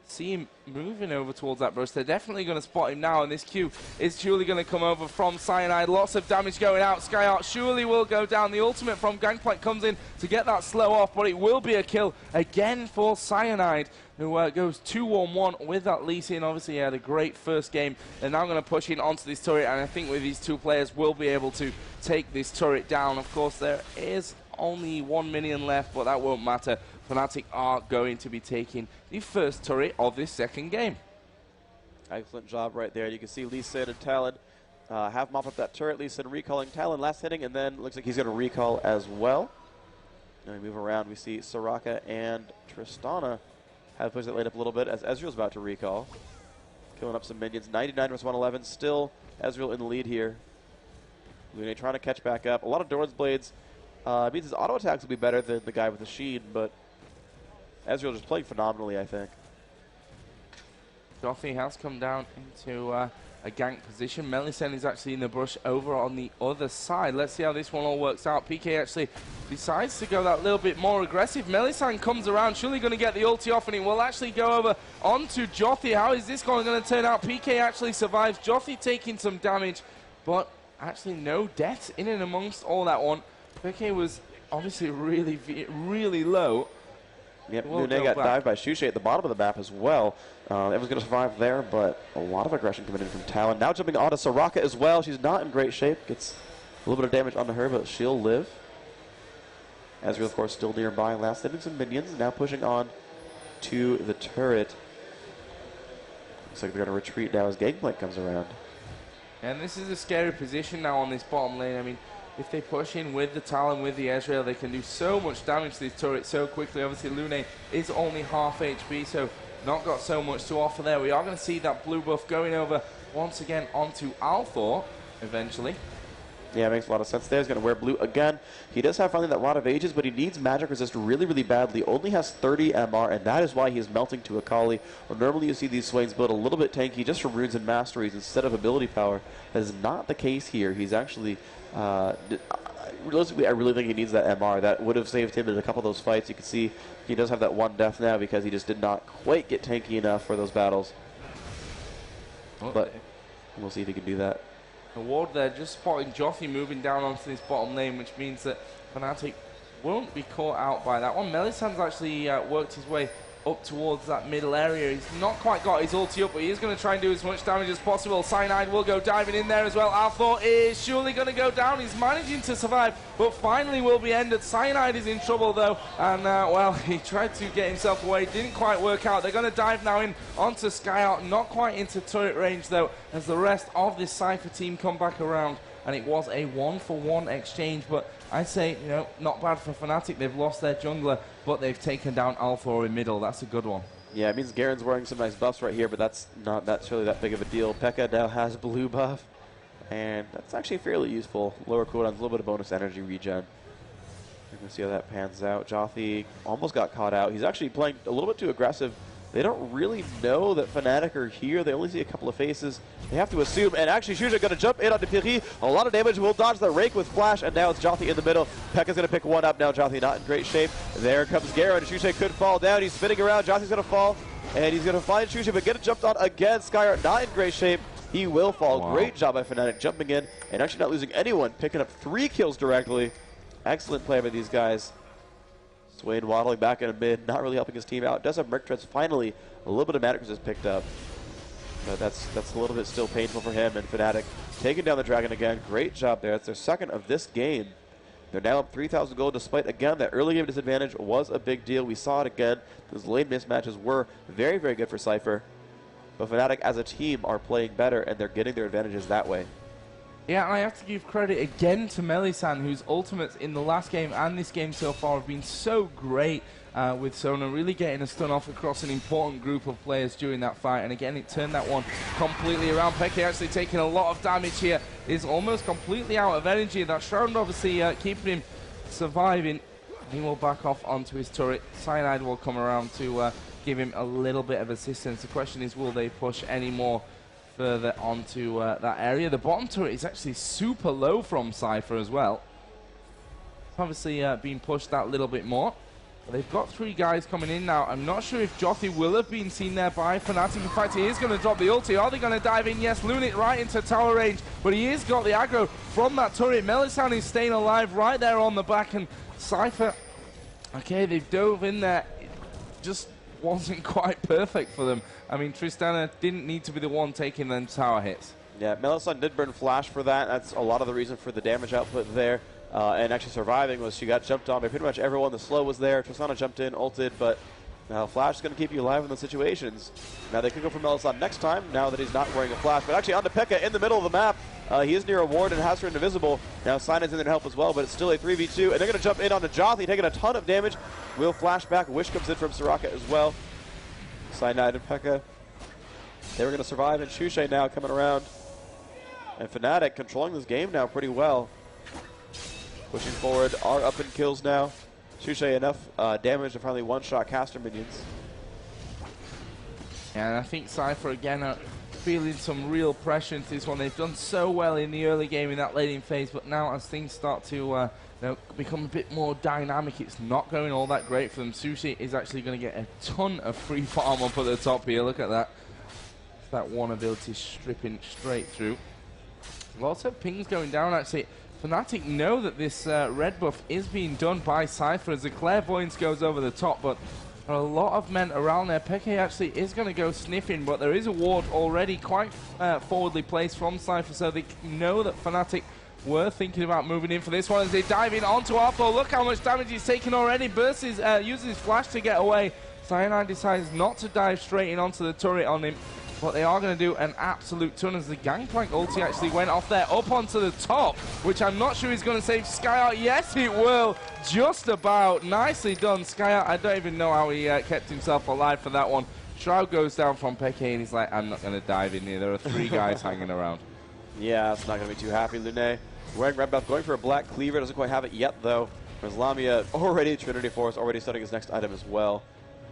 see him moving over towards that brush. They're definitely going to spot him now, and this Q is surely going to come over from Cyanide. Lots of damage going out. Skyart surely will go down. The ultimate from Gangplank comes in to get that slow off, but it will be a kill again for Cyanide, who goes 2-on-1 with that Lee Sin. Obviously, he had a great first game. They're now going to push in onto this turret, and I think with these two players, we'll be able to take this turret down. Of course, there is only 1 million left, but that won't matter. Fnatic are going to be taking the first turret of this second game. Excellent job right there. You can see Lee Sin and Talon have mopped up that turret. Lee Sin recalling Talon last hitting, and then looks like he's going to recall as well. And we move around. We see Soraka and Tristana have pushed that lane up a little bit as Ezreal's about to recall. Killing up some minions. 99 versus 111. Still Ezreal in the lead here. Lune trying to catch back up. A lot of Doran's Blades. Means his auto attacks will be better than the guy with the Sheen, but Ezreal just playing phenomenally, I think. Joffy has come down into a gank position. Melisande is actually in the brush over on the other side. Let's see how this one all works out. PK actually decides to go that little bit more aggressive. Melisande comes around, surely going to get the ulti off, and it will actually go over onto Joffy. How is this going to turn out? PK actually survives. Joffy taking some damage, but actually no deaths in and amongst all that one. PK was obviously really low. Yep, Nune got dived by Shushay at the bottom of the map as well. Everyone's going to survive there, but a lot of aggression coming in from Talon. Now jumping onto Soraka as well. She's not in great shape. Gets a little bit of damage onto her, but she'll live. Ezreal, of course, still nearby. Last hitting some minions. Now pushing on to the turret. Looks like they're going to retreat now as Gangplank comes around. And this is a scary position now on this bottom lane. I mean, if they push in with the Talon, with the Ezreal, they can do so much damage to this turret so quickly. Obviously, Lune is only half HP, so not got so much to offer there. We are going to see that blue buff going over once again onto Althor eventually. Yeah, it makes a lot of sense there. He's going to wear blue again. He does have finally that Rod of Ages, but he needs magic resist really badly. Only has 30 MR, and that is why he is melting to Akali. Or normally you see these Swains build a little bit tanky just from runes and masteries instead of ability power. That is not the case here. He's actually, realistically, I really think he needs that MR. That would have saved him in a couple of those fights. You can see he does have that one death now because he just did not quite get tanky enough for those battles. Okay. But we'll see if he can do that. A ward there, just spotting Joffy moving down onto this bottom lane, which means that Fnatic won't be caught out by that one. Melisande's actually worked his way up towards that middle area. He's not quite got his ulti up, but he is going to try and do as much damage as possible. Cyanide will go diving in there as well. Althor is surely going to go down. He's managing to survive, but finally will be ended. Cyanide is in trouble though, and well, he tried to get himself away. Didn't quite work out. They're going to dive now in onto Skyart. Not quite into turret range though, as the rest of this Sypher team come back around. And it was a 1-for-1 exchange, but I'd say, you know, not bad for Fnatic. They've lost their jungler, but they've taken down Althor in middle. That's a good one. Yeah, it means Garen's wearing some nice buffs right here, but that's not really that big of a deal. P.E.K.K.A now has blue buff, and that's actually fairly useful. Lower cooldowns, a little bit of bonus energy regen. We're going to see how that pans out. Joffy almost got caught out. He's actually playing a little bit too aggressive. They don't really know that Fnatic are here. They only see a couple of faces. They have to assume, and actually Shuja going to jump in onto Piri. A lot of damage, will dodge the rake with Flash, and now it's Joffy in the middle. P.E.K.K.A's going to pick one up now. Joffy not in great shape. There comes Garen. Shuja could fall down. He's spinning around. Joffy's going to fall, and he's going to find Shuja, but get it jumped on again. Skyart not in great shape. He will fall. Wow. Great job by Fnatic jumping in and actually not losing anyone, picking up 3 kills directly. Excellent play by these guys. Swain waddling back in a mid, not really helping his team out. Does have Merc Treads finally. A little bit of magic resist picked up. But that's a little bit still painful for him, and Fnatic taking down the Dragon again. Great job there. It's their second of this game. They're now up 3,000 gold, despite, again, that early game disadvantage was a big deal. We saw it again. Those lane mismatches were very good for Sypher. But Fnatic as a team are playing better, and they're getting their advantages that way. Yeah, and I have to give credit again to Melisande, whose ultimates in the last game and this game so far have been so great, with Sona really getting a stun off across an important group of players during that fight. And again, it turned that one completely around. P.E.K.K.A actually taking a lot of damage here, is almost completely out of energy. That Shroud obviously keeping him surviving. He will back off onto his turret. Cyanide will come around to give him a little bit of assistance. The question is, will they push any more further onto that area? The bottom turret is actually super low from Sypher as well. It's obviously being pushed that little bit more. But they've got 3 guys coming in now. I'm not sure if Jothi will have been seen there by Fnatic. In fact, he is going to drop the ulti. Are they going to dive in? Yes, Lunit right into tower range. But he has got the aggro from that turret. Melisande is staying alive right there on the back. And Sypher, okay, they've dove in there. It just wasn't quite perfect for them. I mean, Tristana didn't need to be the one taking them tower hits. Yeah, Melisande did burn flash for that. That's a lot of the reason for the damage output there. And actually surviving was she got jumped on by pretty much everyone. The slow was there. Tristana jumped in, ulted, but now Flash is going to keep you alive in those situations. Now they could go for Melisande next time, now that he's not wearing a flash. But actually onto Pekka in the middle of the map. He is near a ward and has her invisible. Now Cyanid's in there to help as well, but it's still a 3v2. And they're going to jump in onto Jothi, taking a ton of damage. Will flash back. Wish comes in from Soraka as well. Cyanide and Pekka. They were going to survive, and Shushay now coming around. And Fnatic controlling this game now pretty well. Pushing forward, are up in kills now. Shushay enough damage to finally one-shot caster minions. Yeah, and I think Sypher again are feeling some real pressure into this one. They've done so well in the early game in that laning phase, but now as things start to you know, become a bit more dynamic, it's not going all that great for them. Sushi is actually going to get a ton of free farm up at the top here. Look at that. That one ability stripping straight through. Lots of pings going down actually. Fnatic know that this red buff is being done by Sypher as the clairvoyance goes over the top, but there are a lot of men around there. Peke actually is going to go sniffing, but there is a ward already quite forwardly placed from Sypher, so they know that Fnatic were thinking about moving in for this one as they dive in onto Arthur. Look how much damage he's taken already. Bursts uses his flash to get away. Cyanide decides not to dive straight in onto the turret on him, but they are going to do an absolute ton as the Gangplank ulti actually went off there up onto the top, which I'm not sure is going to save Skyart. Yes, it will. Just about. Nicely done, Skyart. I don't even know how he kept himself alive for that one. Shroud goes down from Peke and he's like, I'm not going to dive in here. There are 3 guys hanging around. Yeah, it's not going to be too happy. Lune wearing red buff, going for a black cleaver. Doesn't quite have it yet, though. There's Lamia already, Trinity Force already studying his next item as well.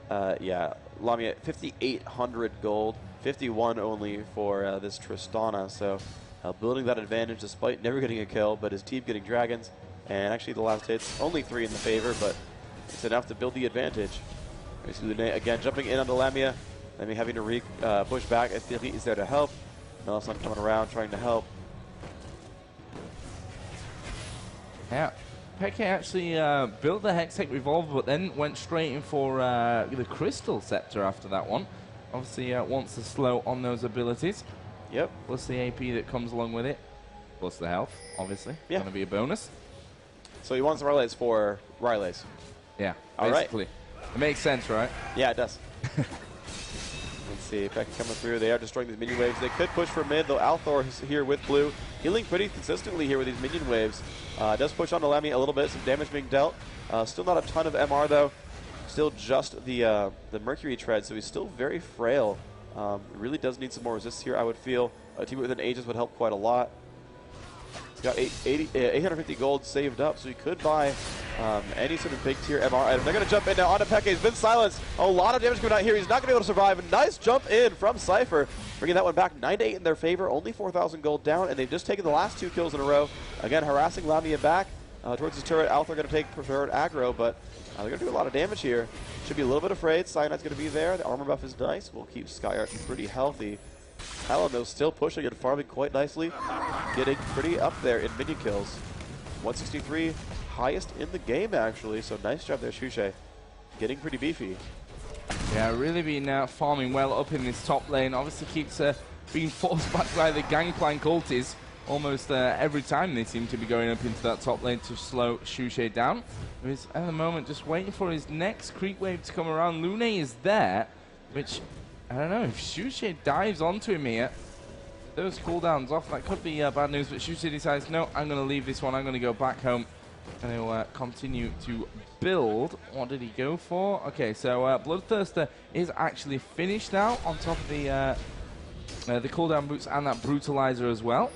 Yeah, Lamia 5,800 gold. 51 only for this Tristana, so building that advantage despite never getting a kill, but his team getting dragons, and actually the last hits, only 3 in the favor, but it's enough to build the advantage. We see Lune again jumping in onto Lamia, Lamia having to push back as Thierry is there to help. Melisande coming around trying to help. Yeah, Peke actually built the Hextech Revolver, but then went straight in for the Crystal Scepter after that one. Obviously wants to slow on those abilities. Yep. Plus the AP that comes along with it. Plus the health, obviously. Yeah. Going to be a bonus. So he wants the Rylays for Rylays. Yeah, All basically. right. It makes sense, right? Yeah, it does. Let's see, Pekka coming through. They are destroying these minion waves. They could push for mid, though Althor is here with blue. Healing pretty consistently here with these minion waves. Does push on to Lamia a little bit, some damage being dealt. Still not a ton of MR, though. Still just the Mercury tread, so he's still very frail. Really does need some more resist here, I would feel. A team with an Aegis would help quite a lot. He's got 850 gold saved up, so he could buy any sort of big tier MR item. They're going to jump in now onto Peke. He's been silenced. A lot of damage coming out here. He's not going to be able to survive. A nice jump in from Sypher, bringing that one back 9-8 in their favor. Only 4,000 gold down, and they've just taken the last 2 kills in a row. Again, harassing Lamia back towards his turret. Althor going to take preferred aggro, but they're going to do a lot of damage here. Should be a little bit afraid. Cyanide's going to be there. The armor buff is nice. We'll keep Skyart pretty healthy. Alamo still pushing and farming quite nicely. Getting pretty up there in minion kills. 163, highest in the game, actually. So nice job there, Shushay. Getting pretty beefy. Yeah, really been farming well up in this top lane. Obviously keeps being forced back by the Gangplank ultis. Almost every time they seem to be going up into that top lane to slow Shushay down. He's at the moment just waiting for his next creep wave to come around. Lune is there, which, I don't know, if Shushay dives onto him here, those cooldowns off, that could be bad news, but Shushay decides, no, I'm going to leave this one, I'm going to go back home, and he'll continue to build. What did he go for? Okay, so Bloodthirster is actually finished now, on top of the cooldown boots and that Brutalizer as well.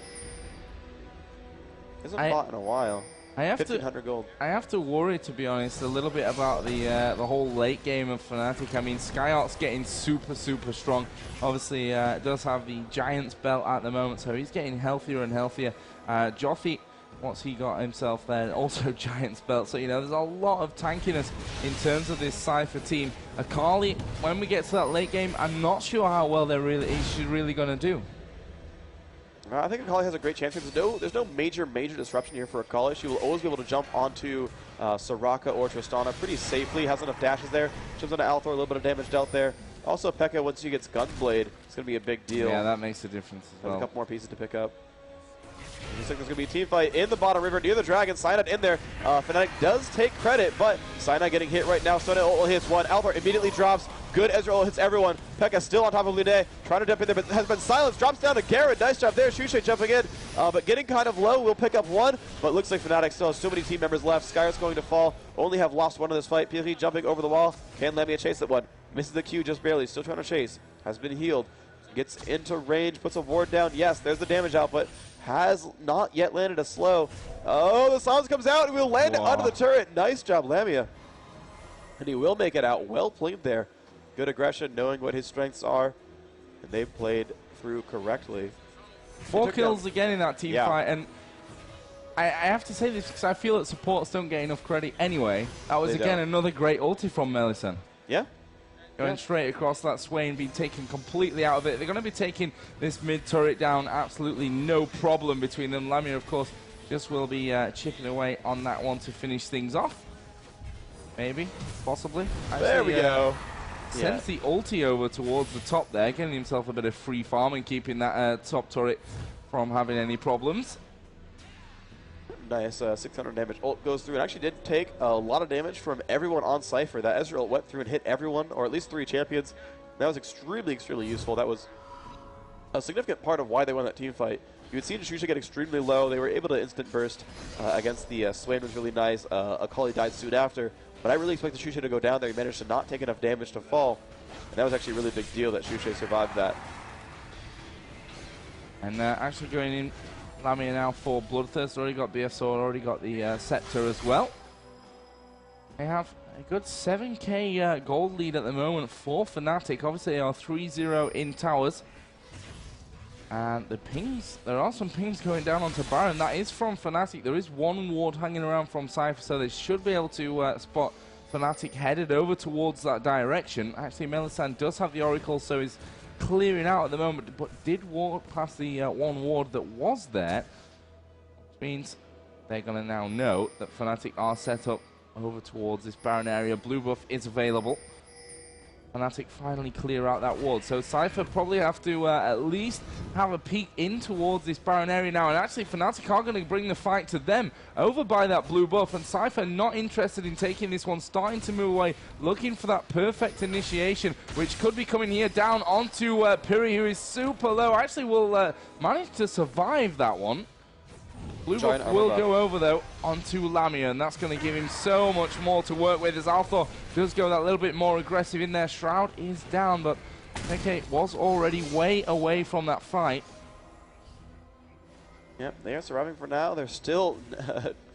Hasn't fought in a while. I have 1,500 gold. I have to worry, to be honest, a little bit about the whole late game of Fnatic. I mean, Skyart's getting super strong. Obviously, does have the Giants belt at the moment, so he's getting healthier and healthier. Joffy, what's he got himself there? Also Giants belt. So, you know, there's a lot of tankiness in terms of this Sypher team. Akali, when we get to that late game, I'm not sure how well he's really going to do. I think Akali has a great chance. There's no major disruption here for Akali. She will always be able to jump onto Soraka or Tristana pretty safely. Has enough dashes there. Jumps onto Althor, a little bit of damage dealt there. Also, Pekka, once she gets Gunblade, it's going to be a big deal. Yeah, that makes a difference as well. Has a couple more pieces to pick up. Looks like there's going to be a team fight in the bottom river near the dragon. Cyanide in there. Fnatic does take credit, but Cyanide getting hit right now. Sona hits one. Althor immediately drops. Good Ezreal hits everyone. Pekka still on top of Lune, trying to jump in there, but has been silenced. Drops down to Garen. Nice job there. Shushay jumping in, but getting kind of low. Will pick up one, but looks like Fnatic still has so many team members left. Skyar's going to fall. Only have lost one in this fight. PLE jumping over the wall. Can Lamia chase that one? Misses the Q just barely. Still trying to chase. Has been healed. Gets into range. Puts a ward down. Yes, there's the damage output. Has not yet landed a slow. Oh, the silence comes out and will land it under the turret. Nice job, Lamia. And he will make it out. Well played there. Good aggression, knowing what his strengths are. And they played through correctly. 4 kills again in that team fight. And I have to say this because I feel that supports don't get enough credit anyway. That was, again, another great ulti from Melisande. Yeah. Going straight across that Swain, being taken completely out of it. They're going to be taking this mid turret down, absolutely no problem between them. Lamia, of course, just will be chipping away on that one to finish things off. Maybe, possibly. There we go. Sends the ulti over towards the top there, getting himself a bit of free farm and keeping that top turret from having any problems. Nice 600 damage. Ult goes through and actually did take a lot of damage from everyone on Sypher. That Ezreal went through and hit everyone, or at least 3 champions. That was extremely useful. That was a significant part of why they won that team fight. You had seen Shusha get extremely low. They were able to instant burst against the Swain was really nice. Akali died soon after. But I really expected Shusha to go down there. He managed to not take enough damage to fall. And that was actually a really big deal that Shusha survived that. And actually going in, Lamia now for Bloodthirst. Already got BSO, already got the Scepter as well. They have a good 7k gold lead at the moment for Fnatic. Obviously they are 3-0 in towers. And the pings, there are some pings going down onto Baron. That is from Fnatic. There is one ward hanging around from Sypher, so they should be able to spot Fnatic headed over towards that direction. Actually, Melisande does have the Oracle, so he's clearing out at the moment, but did walk past the one ward that was there, which means they're going to now know that Fnatic are set up over towards this Baron area. Blue buff is available. Fnatic finally clear out that ward. So Sypher probably have to at least have a peek in towards this Baron area now. And actually Fnatic are going to bring the fight to them over by that blue buff. And Sypher not interested in taking this one, starting to move away, looking for that perfect initiation, which could be coming here down onto Piri, who is super low. Actually will manage to survive that one. Blue buff will go over, though, onto Lamia, and that's going to give him so much more to work with as Althor does go that little bit more aggressive in there. Shroud is down, but okay, was already way away from that fight. Yep, they are surviving for now. They're still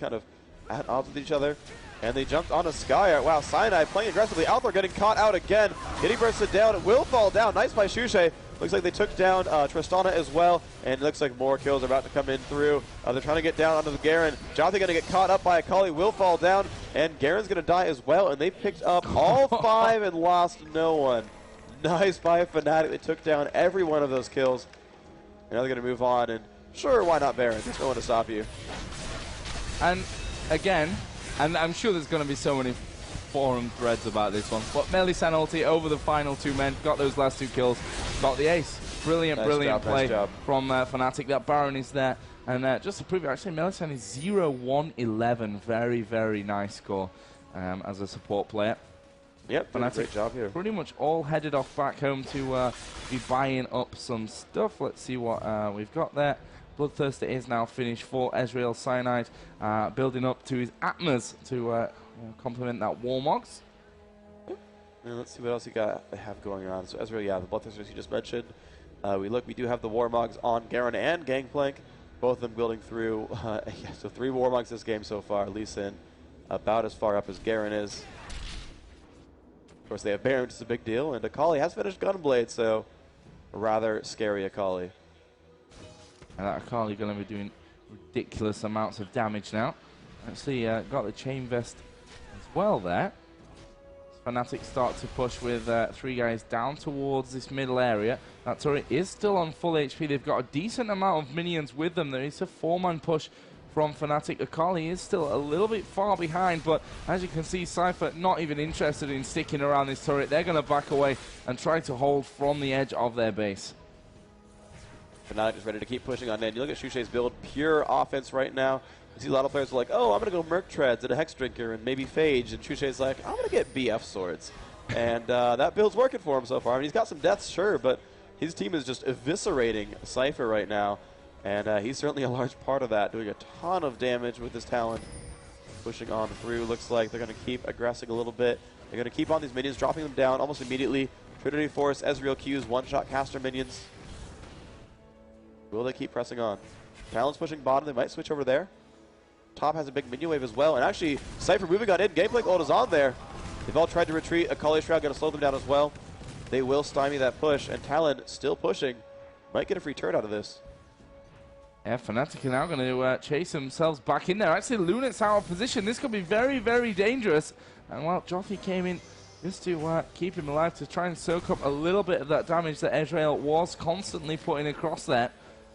kind of at odds with each other. And they jumped onto Skyar. Wow, Cyanide playing aggressively. Althor getting caught out again. Hitting bursted down. It will fall down. Nice by Shushay. Looks like they took down Tristana as well. And it looks like more kills are about to come in through. They're trying to get down onto the Garen. Jonathan going to get caught up by Akali. Will fall down. And Garen's going to die as well. And they picked up all 5 and lost no one. Nice by Fnatic. They took down every one of those kills. And now they're going to move on. And sure, why not Baron? There's no one to stop you. And again, and I'm sure there's going to be so many forum threads about this one, but Melisande ulti over the final 2 men, got those last 2 kills, got the ace. Brilliant play from Fnatic. That Baron is there. And just to prove it, actually, Melisande is 0-1-11. Very, very nice score as a support player. Yep, Fnatic, great job here. Pretty much all headed off back home to be buying up some stuff. Let's see what we've got there. Bloodthirster is now finished for Ezreal. Cyanide building up to his Atmas to complement that Warmogs. And let's see what else they have going on. So Ezreal, yeah, the Bloodthirsters you just mentioned. We do have the Warmogs on Garen and Gangplank. Both of them building through. Yeah, so 3 Warmonks this game so far. Lee Sin about as far up as Garen is. Of course, they have Baron, which is a big deal, and Akali has finished Gunblade, so a rather scary Akali. And that Akali going to be doing ridiculous amounts of damage now. Actually, got the chain vest as well there. Fnatic start to push with 3 guys down towards this middle area. That turret is still on full HP. They've got a decent amount of minions with them. There is a 4-man push from Fnatic. Akali is still a little bit far behind, but as you can see, Sypher not even interested in sticking around this turret. They're going to back away and try to hold from the edge of their base. Fnatic is ready to keep pushing on in. You look at Shushei's build, pure offense right now. You see a lot of players are like, oh, I'm going to go Merc Treads and a Hex Drinker and maybe Phage. And Shushei's like, I'm going to get BF Swords. And that build's working for him so far. I mean, he's got some deaths, sure, but his team is just eviscerating Sypher right now. And he's certainly a large part of that, doing a ton of damage with his talent. Pushing on through. Looks like they're going to keep aggressing a little bit. They're going to keep on these minions, dropping them down almost immediately. Trinity Force, Ezreal Q's, one-shot caster minions. Will they keep pressing on? Talon's pushing bottom. They might switch over there. Top has a big minion wave as well. And actually, Sypher moving on in. Gameplay ult is on there. They've all tried to retreat. Akali Shroud going to slow them down as well. They will stymie that push. And Talon still pushing. Might get a free turret out of this. Yeah, Fnatic are now going to chase themselves back in there. Actually, Lunet's out of position. This could be very, very dangerous. And well, Joffy came in just to keep him alive, to try and soak up a little bit of that damage that Ezreal was constantly putting across there.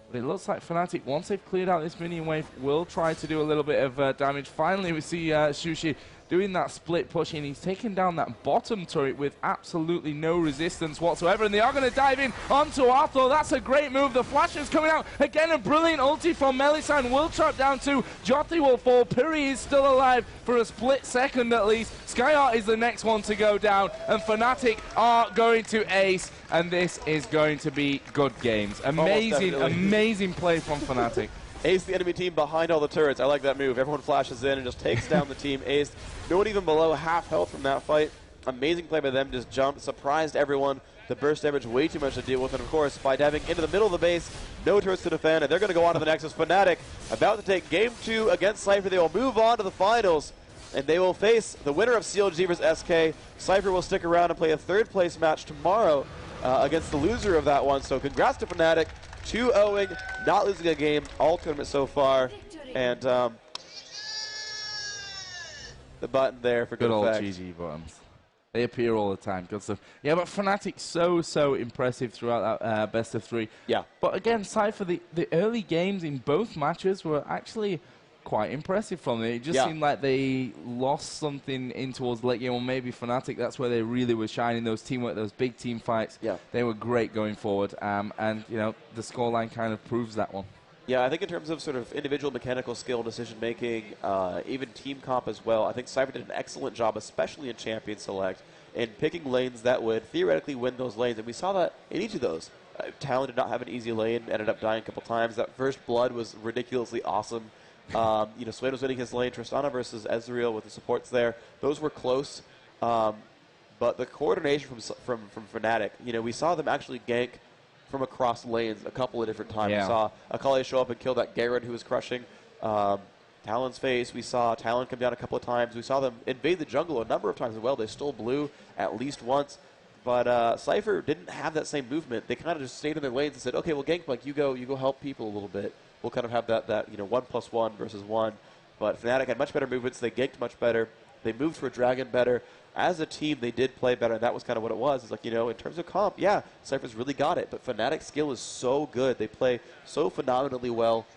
But it looks like Fnatic, once they've cleared out this minion wave, will try to do a little bit of damage. Finally, we see Shushi doing that split push, and he's taken down that bottom turret with absolutely no resistance whatsoever. And they are going to dive in onto Arthur. That's a great move. The flash is coming out. Again, a brilliant ulti from Melisande. Will trap down to Jyoti will fall. Piri is still alive for a split second at least. Skyheart is the next one to go down, and Fnatic are going to ace, and this is going to be good games. Amazing, amazing play from Fnatic. Ace the enemy team behind all the turrets. I like that move. Everyone flashes in and just takes down the team. Ace, no one even below half health from that fight. Amazing play by them. Just jumped, surprised everyone. The burst damage way too much to deal with. And of course, by diving into the middle of the base, no turrets to defend. And they're going to go on to the Nexus. Fnatic about to take game 2 against Sypher. They will move on to the finals. And they will face the winner of CLG versus SK. Sypher will stick around and play a 3rd place match tomorrow against the loser of that one. So congrats to Fnatic. 2-0-ing, not losing a game all tournament so far. And the button there for good old effect. GG buttons. They appear all the time. Good stuff. Yeah, but Fnatic so impressive throughout that best of 3. Yeah. But again, Sypher, the early games in both matches were actually quite impressive from them. It just seemed like they lost something in towards late game, or maybe Fnatic, that's where they really were shining, those teamwork, those big team fights. Yeah. They were great going forward, and you know, the scoreline kind of proves that one. Yeah, I think in terms of sort of individual mechanical skill, decision-making, even team comp as well, I think Sypher did an excellent job, especially in Champion Select, in picking lanes that would theoretically win those lanes, and we saw that in each of those. Talon did not have an easy lane, ended up dying a couple times. That first blood was ridiculously awesome. You know, Swain was winning his lane. Tristana versus Ezreal with the supports there. Those were close. But the coordination from Fnatic, you know, we saw them actually gank from across lanes a couple of different times. We saw Akali show up and kill that Garen who was crushing Talon's face. We saw Talon come down a couple of times. We saw them invade the jungle a number of times as well. They stole blue at least once. But Sypher didn't have that same movement. They kind of just stayed in their lanes and said, okay, well, Gangplank, you go help people a little bit. We'll kind of have that you know, 1+1 versus 1. But Fnatic had much better movements. They ganked much better. They moved for a dragon better. As a team, they did play better, and that was kind of what it was. It's like, you know, in terms of comp, yeah, Sypher's really got it. But Fnatic's skill is so good. They play so phenomenally well.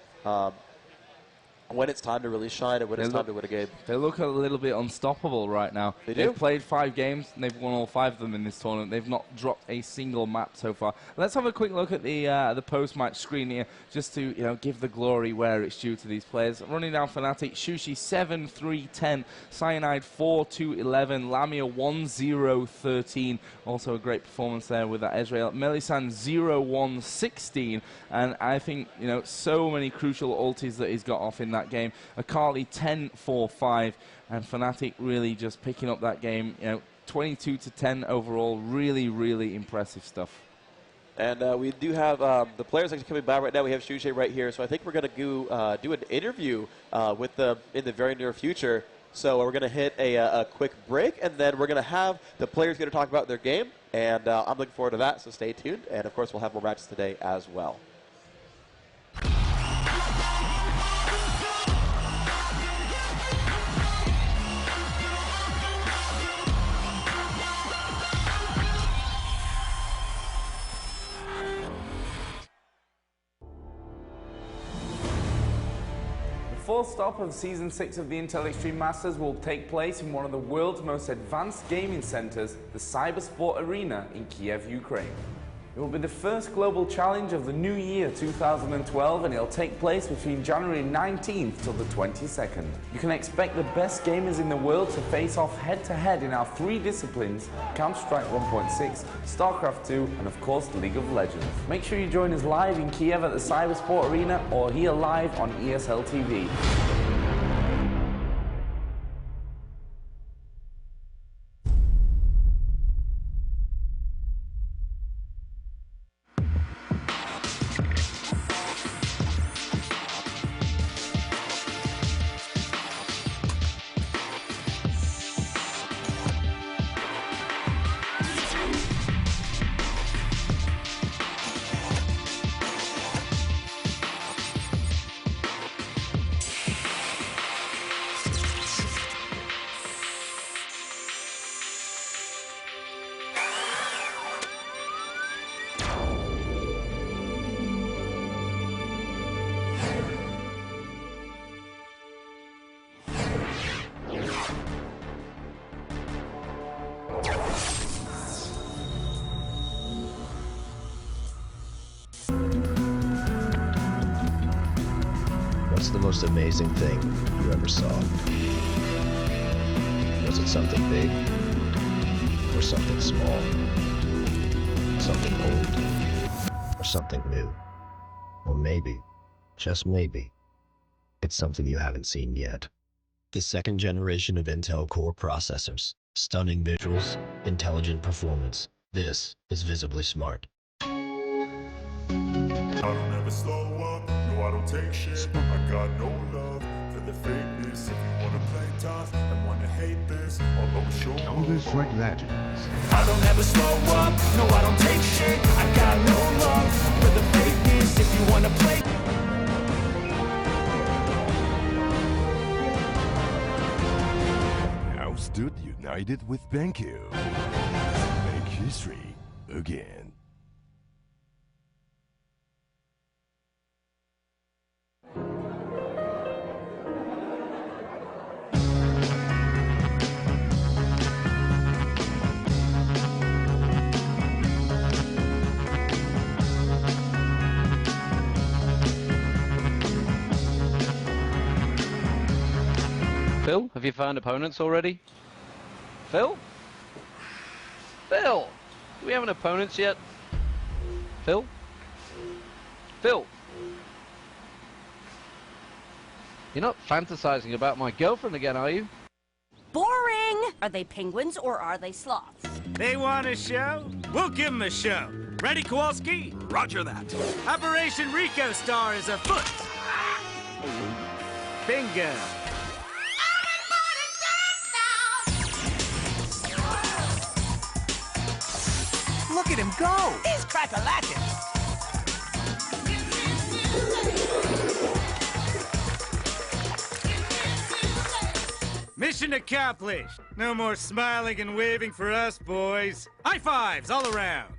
When it's time to really shine and when it's time to win a game. They look a little bit unstoppable right now. They've played 5 games, and they've won all 5 of them in this tournament. They've not dropped a single map so far. Let's have a quick look at the post-match screen here, just to, you know, give the glory where it's due to these players. Running down Fnatic, Shushi 7-3-10, Cyanide 4-2-11, Lamia 1-0-13. Also a great performance there with that Ezreal. Melisande 0-1-16, and I think, you know, so many crucial ultis that he's got off in that game. Akali 10-4-5, and Fnatic really just picking up that game, you know, 22-10 overall. Really, really impressive stuff. And we do have the players actually coming by right now. We have Shushay right here, so I think we're going to do an interview with them in the very near future. So we're going to hit a quick break, and then we're going to have the players going to talk about their game, and I'm looking forward to that, so stay tuned. And, of course, we'll have more matches today as well. The fourth stop of Season 6 of the Intel Extreme Masters will take place in one of the world's most advanced gaming centers, the Cybersport Arena in Kiev, Ukraine. It will be the first global challenge of the new year 2012, and it'll take place between January 19th till the 22nd. You can expect the best gamers in the world to face off head-to-head in our 3 disciplines: Counter-Strike 1.6, StarCraft 2, and of course League of Legends. Make sure you join us live in Kiev at the Cybersport Arena or here live on ESL TV. What's the most amazing thing you ever saw? Was it something big? Or something small? Something old? Or something new? Or maybe, just maybe, it's something you haven't seen yet. The second generation of Intel Core processors. Stunning visuals, intelligent performance. This is visibly smart. I don't ever slow up, no I don't take shit. I got no love for the fakeness. If you wanna play tough and wanna hate this, I'll always show up. Shoulders like that. I don't ever slow up, no I don't take shit. I got no love for the fakeness. If you wanna play. Now stood united with BenQ. Make history again. Phil, have you found opponents already? Phil? Phil! Do we have an opponents yet? Phil? Phil! You're not fantasizing about my girlfriend again, are you? Boring! Are they penguins or are they sloths? They want a show? We'll give them a show. Ready, Kowalski? Roger that. Operation Rico Star is afoot. Bingo. Look at him go! He's crack-a-lackin'. Mission accomplished. No more smiling and waving for us, boys. High fives all around.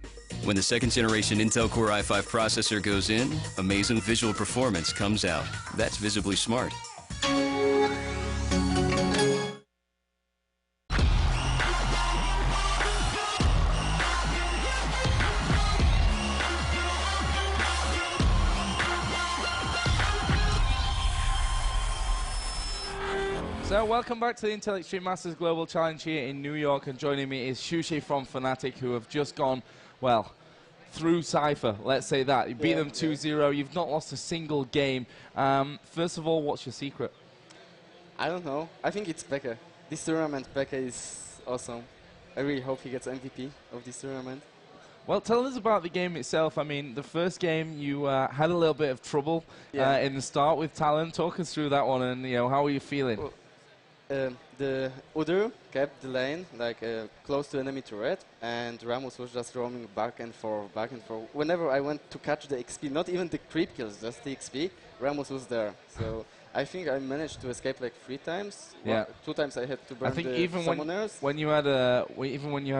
When the second generation Intel Core i5 processor goes in, amazing visual performance comes out. That's visibly smart. So welcome back to the Intel Extreme Masters Global Challenge here in New York, and joining me is Shushay from Fnatic, who have just gone, well, through Sypher, let's say that. You beat them 2-0, you've not lost a single game. First of all, what's your secret? I don't know. I think it's Pekka. This tournament, Pekka is awesome. I really hope he gets MVP of this tournament. Well, tell us about the game itself. I mean, the first game you had a little bit of trouble in the start with Talon. Talk us through that one, and how are you feeling? Well, the Udyr kept the lane like close to enemy turret, and Ramos was just roaming back and forth, back and forth. Whenever I went to catch the XP, not even the creep kills, just the XP, Ramos was there. So I think I managed to escape like 3 times. Yeah. Well, 2 times I had to burn I think the even summoners. when you had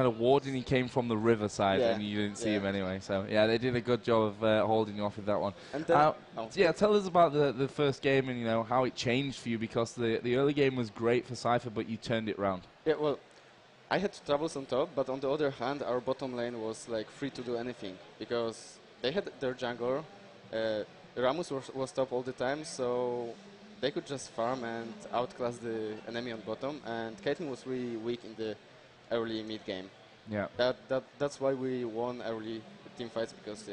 a warden, he came from the riverside, Yeah. and you didn't see him anyway. So yeah, they did a good job of holding you off with that one. And then, yeah, tell us about the first game and how it changed for you, because the early game was great for Sypher, but you turned it round. Yeah, well, I had troubles on top, but on the other hand, our bottom lane was like free to do anything because they had their jungler. Ramos was top all the time, so they could just farm and outclass the enemy on bottom. And Caitlyn was really weak in the early mid game. Yeah. That's why we won early team fights, because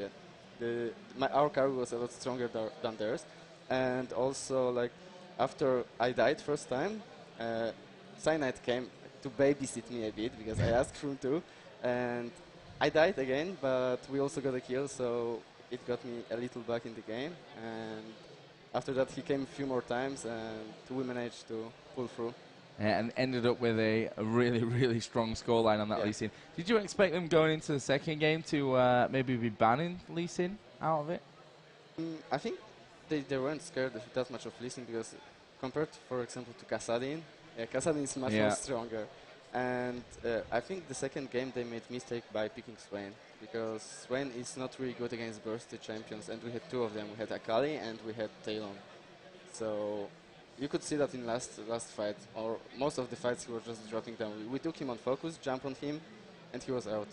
our carry was a lot stronger than theirs. And also, like, after I died first time, Cyanide came to babysit me a bit because I asked him to, and I died again, but we also got a kill, so it got me a little back in the game. And after that, he came a few more times, and we managed to pull through. And ended up with a really, really strong scoreline on that Lee Sin. Did you expect them going into the second game to maybe be banning Lee Sin out of it? I think they weren't scared that much of Lee Sin because compared, for example, to Kassadin, Kassadin is much more stronger. And I think the second game they made mistake by picking Swain, because Swain is not really good against bursty champions, and we had 2 of them. We had Akali and we had Talon. So you could see that in last fight, or most of the fights he was just dropping down. We took him on focus, jump on him, and he was out.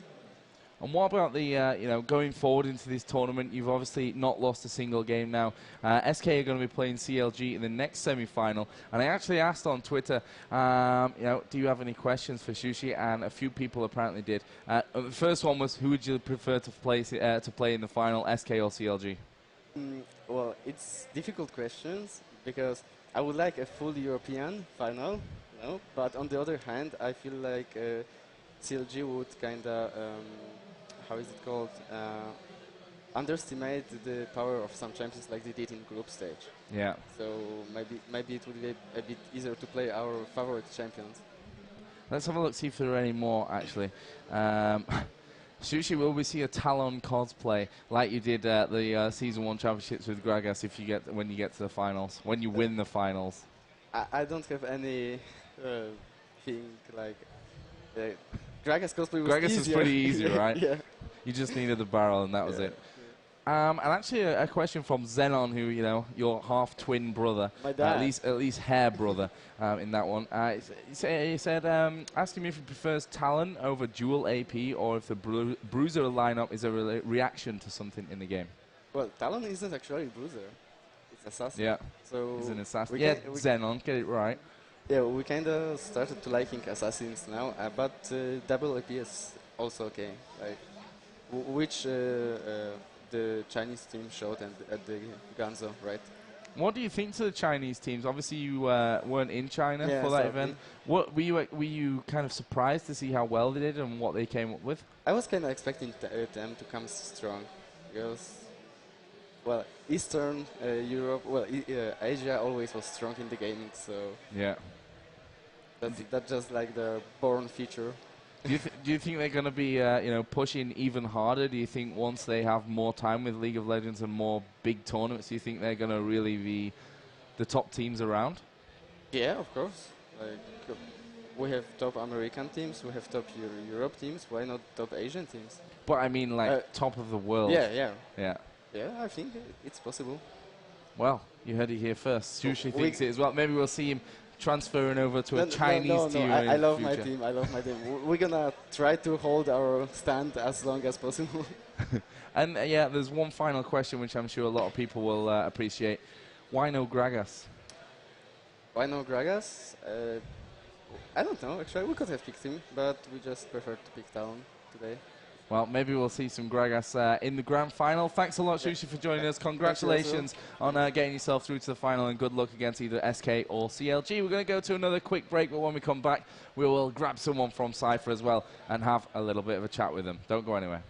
And what about the, going forward into this tournament? You've obviously not lost a single game now. SK are going to be playing CLG in the next semi-final. And I actually asked on Twitter, do you have any questions for Sushi? And a few people apparently did. The first one was, who would you prefer to play in the final, SK or CLG? Well, it's difficult questions, because I would like a full European final, but on the other hand, I feel like CLG would kind of, how is it called, underestimate the power of some champions like they did in group stage. Yeah. So maybe it would be a bit easier to play our favorite champions. Let's have a look, see if there are any more, actually. Sushi, will we see a Talon cosplay like you did at the Season 1 Championships with Gragas when you get to the finals, when you win the finals? I don't have any thing like... Gragas cosplay was Gragas easier. was pretty easy, right? Yeah. You just needed the barrel, and that was it. And actually, a question from Xenon, who your half-twin brother, my dad. at least hair brother, in that one. He said, ask him if he prefers Talon over dual AP, or if the Bruiser lineup is a reaction to something in the game. Well, Talon isn't actually Bruiser; it's Assassin. Yeah. So he's an assassin. Yeah, Xenon, get it right. Yeah, we kind of started to liking assassins now, but double AP is also okay. Like, which the Chinese team showed at the Ganzo, right? What do you think to the Chinese teams? Obviously, you weren't in China for that event. What were you kind of surprised to see how well they did and what they came up with? I was kind of expecting them to come strong, because, well, Eastern Europe, well, Asia always was strong in the gaming, so yeah, that's just like the born feature. Do you think they're going to be pushing even harder? Do you think once they have more time with League of Legends and more big tournaments, do you think they're going to really be the top teams around? Yeah, of course. Like, we have top American teams, we have top Europe teams. Why not top Asian teams? But I mean, like top of the world. Yeah. Yeah, I think it's possible. Well, you heard it here first. Sushi thinks it as well. Maybe we'll see him transferring over to a Chinese team. I love my team. I love my team. We're gonna try to hold our stand as long as possible. And yeah, there's one final question which I'm sure a lot of people will appreciate. Why no Gragas? Why no Gragas? I don't know. Actually, we could have picked him, but we just preferred to pick Talon today. Well, maybe we'll see some Gragas in the grand final. Thanks a lot, Sushi, for joining us. Congratulations on getting yourself through to the final, and good luck against either SK or CLG. We're going to go to another quick break, but when we come back, we will grab someone from Sypher as well and have a little bit of a chat with them. Don't go anywhere.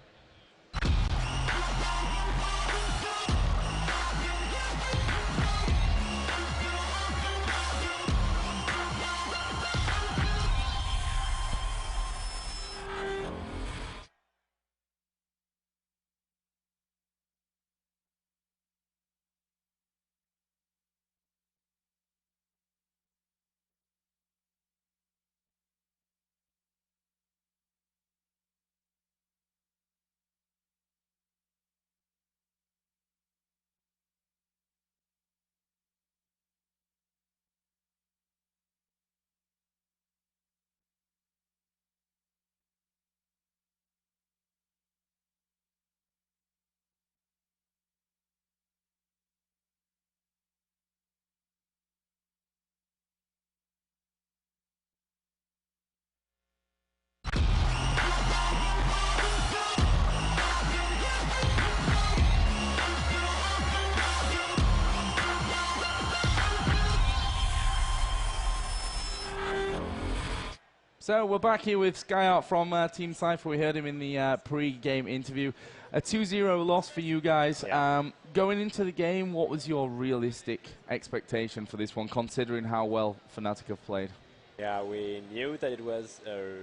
So we're back here with Skyart from Team Sypher. We heard him in the pre-game interview. A 2-0 loss for you guys. Yeah. Going into the game, what was your realistic expectation for this one, considering how well Fnatic have played? Yeah, we knew that it was a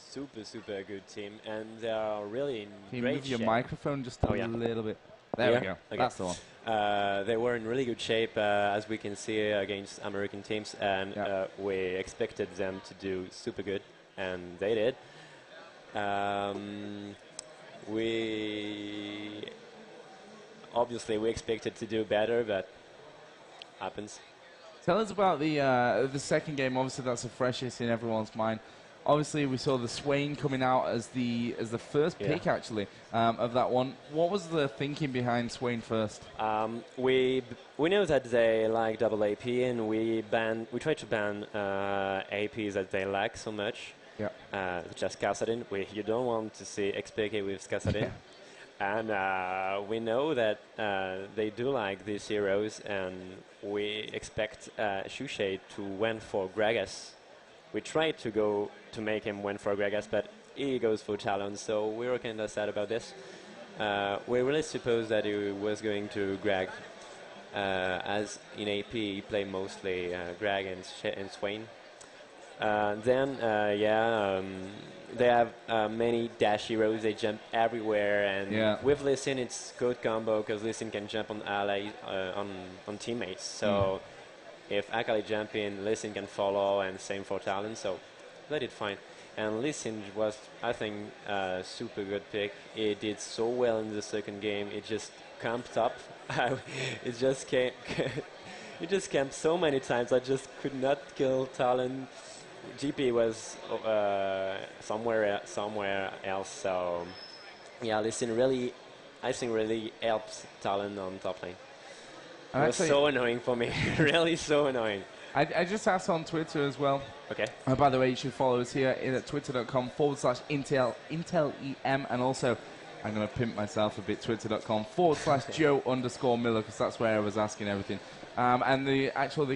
super good team, and they are really in Can you great move your shape. microphone just a little bit? There we go. Okay. That's the one. They were in really good shape, as we can see, against American teams, and we expected them to do super good, and they did. We expected to do better, but happens. Tell us about the second game. Obviously, that's the freshest in everyone's mind. Obviously, we saw the Swain coming out as the first pick, actually, of that one. What was the thinking behind Swain first? We know that they like double AP, and we try to ban APs that they lack so much. Yeah. Such as Kassadin. You don't want to see XPK with Kassadin. And we know that they do like these heroes, and we expect Shushay to win for Gragas. We tried to make him win for Gragas, but he goes for Talon, so we were kind of sad about this. We really supposed that he was going to Greg, as in AP he played mostly Greg and Swain. They have many dash heroes. They jump everywhere, and with Lee Sin it's good combo because Lee Sin can jump on allies, on teammates. So if Akali jump in, Lee Sin can follow, and same for Talon. So they did fine. And Lee Sin was, I think, a super good pick. He did so well in the second game. It just camped up. It just came. It just camped so many times. I just could not kill Talon. GP was somewhere else. So yeah, Lee Sin really, I think, really helps Talon on top lane. It was so annoying for me. Really so annoying. I just asked on Twitter as well. Okay. By the way, you should follow us here at twitter.com/IntelEM, and also I'm going to pimp myself a bit, twitter.com/Joe_Miller, because that's where I was asking everything. And the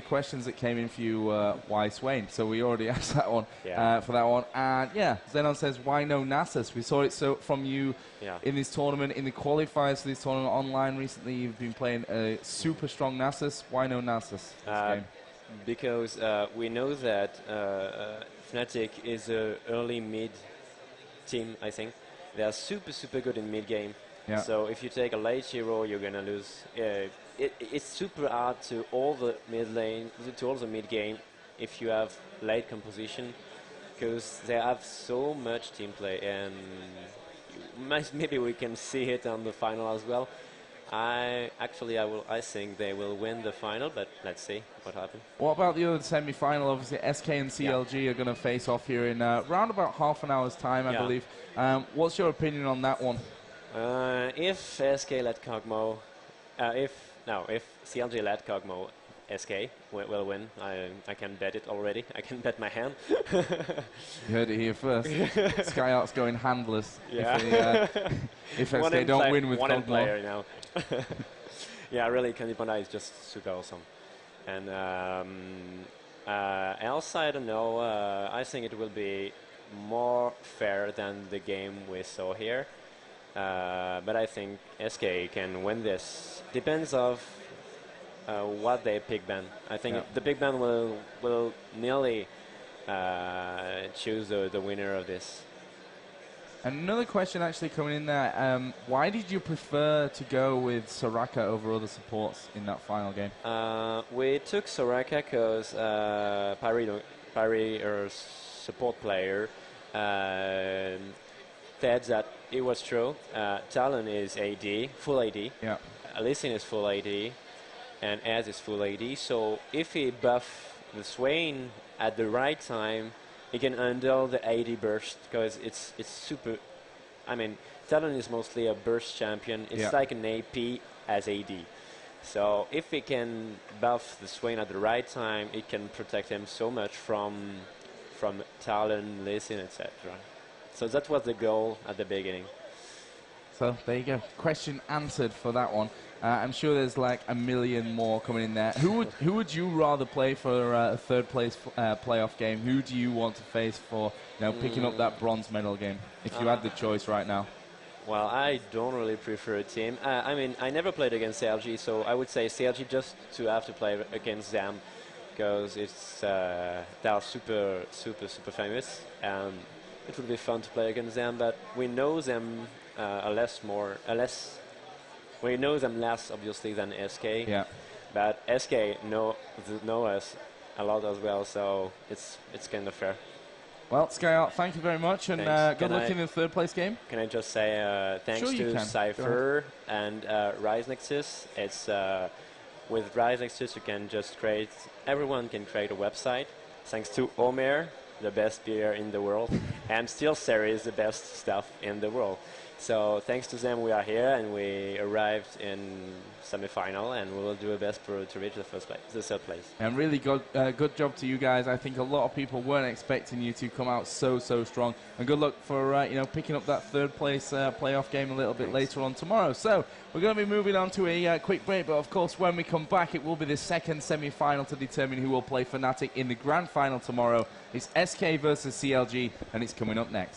questions that came in for you, why Swain? So we already asked that one for that one. And Zenon says, why no Nasus? We saw it from you in this tournament, in the qualifiers for this tournament online recently. You've been playing a super strong Nasus. Why no Nasus this game? Because we know that Fnatic is an early mid team, I think. They are super good in mid game. Yeah. So if you take a late hero, you're gonna lose. It's super hard to all the mid game if you have late composition, because they have so much team play, and maybe we can see it on the final as well. I think they will win the final, but let's see what happens. What about the other semi-final? Obviously, SK and CLG are going to face off here in around about half an hour's time, I believe. What's your opinion on that one? If SK let Kog'Maw, if CLG let Kog'Maw, SK will win. I can bet it already. I can bet my hand. You heard it here first. Skyart's going handless. Yeah. If SK don't win with one player now. Yeah, really, Candy Panda is just super awesome. And else, I don't know. I think it will be more fair than the game we saw here. But I think SK can win this. Depends of what they pick ban. I think the big ban will nearly choose the winner of this. Another question actually coming in there. Why did you prefer to go with Soraka over other supports in that final game? We took Soraka because Parry, our support player, said that it was true. Talon is AD, full AD. Yeah. Lee Sin is full AD, and Az is full AD. So if he buff the Swain at the right time, he can handle the AD burst, because it's super. I mean, Talon is mostly a burst champion. It's like an AP as AD. So if he can buff the Swain at the right time, it can protect him so much from Talon, Lee Sin, etc. So that was the goal at the beginning. So there you go. Question answered for that one. I'm sure there's like a million more coming in there. Who would you rather play for a third place playoff game? Who do you want to face for picking up that bronze medal game? If you had the choice right now. Well, I don't really prefer a team. I mean, I never played against CLG, so I would say CLG just to have to play against them, because it's they are super famous. It would be fun to play against them, but we know them we know them less obviously than SK. Yeah. But SK know us a lot as well, so it's kind of fair. Well, SkyArt, thank you very much, and good luck in the third place game. Can I just say thanks to Sypher and Rise Nexus. It's with Rise Nexus you can just everyone can create a website. Thanks to Omer, the best beer in the world, and Steel Series, the best stuff in the world. So thanks to them we are here, and we arrived in semi-final, and we will do our best to reach the third place. And really good job to you guys. I think a lot of people weren't expecting you to come out so strong. And good luck for picking up that third place playoff game a little bit later on tomorrow. So we're going to be moving on to a quick break, but of course when we come back it will be the second semi-final to determine who will play Fnatic in the grand final tomorrow. It's SK versus CLG, and it's coming up next.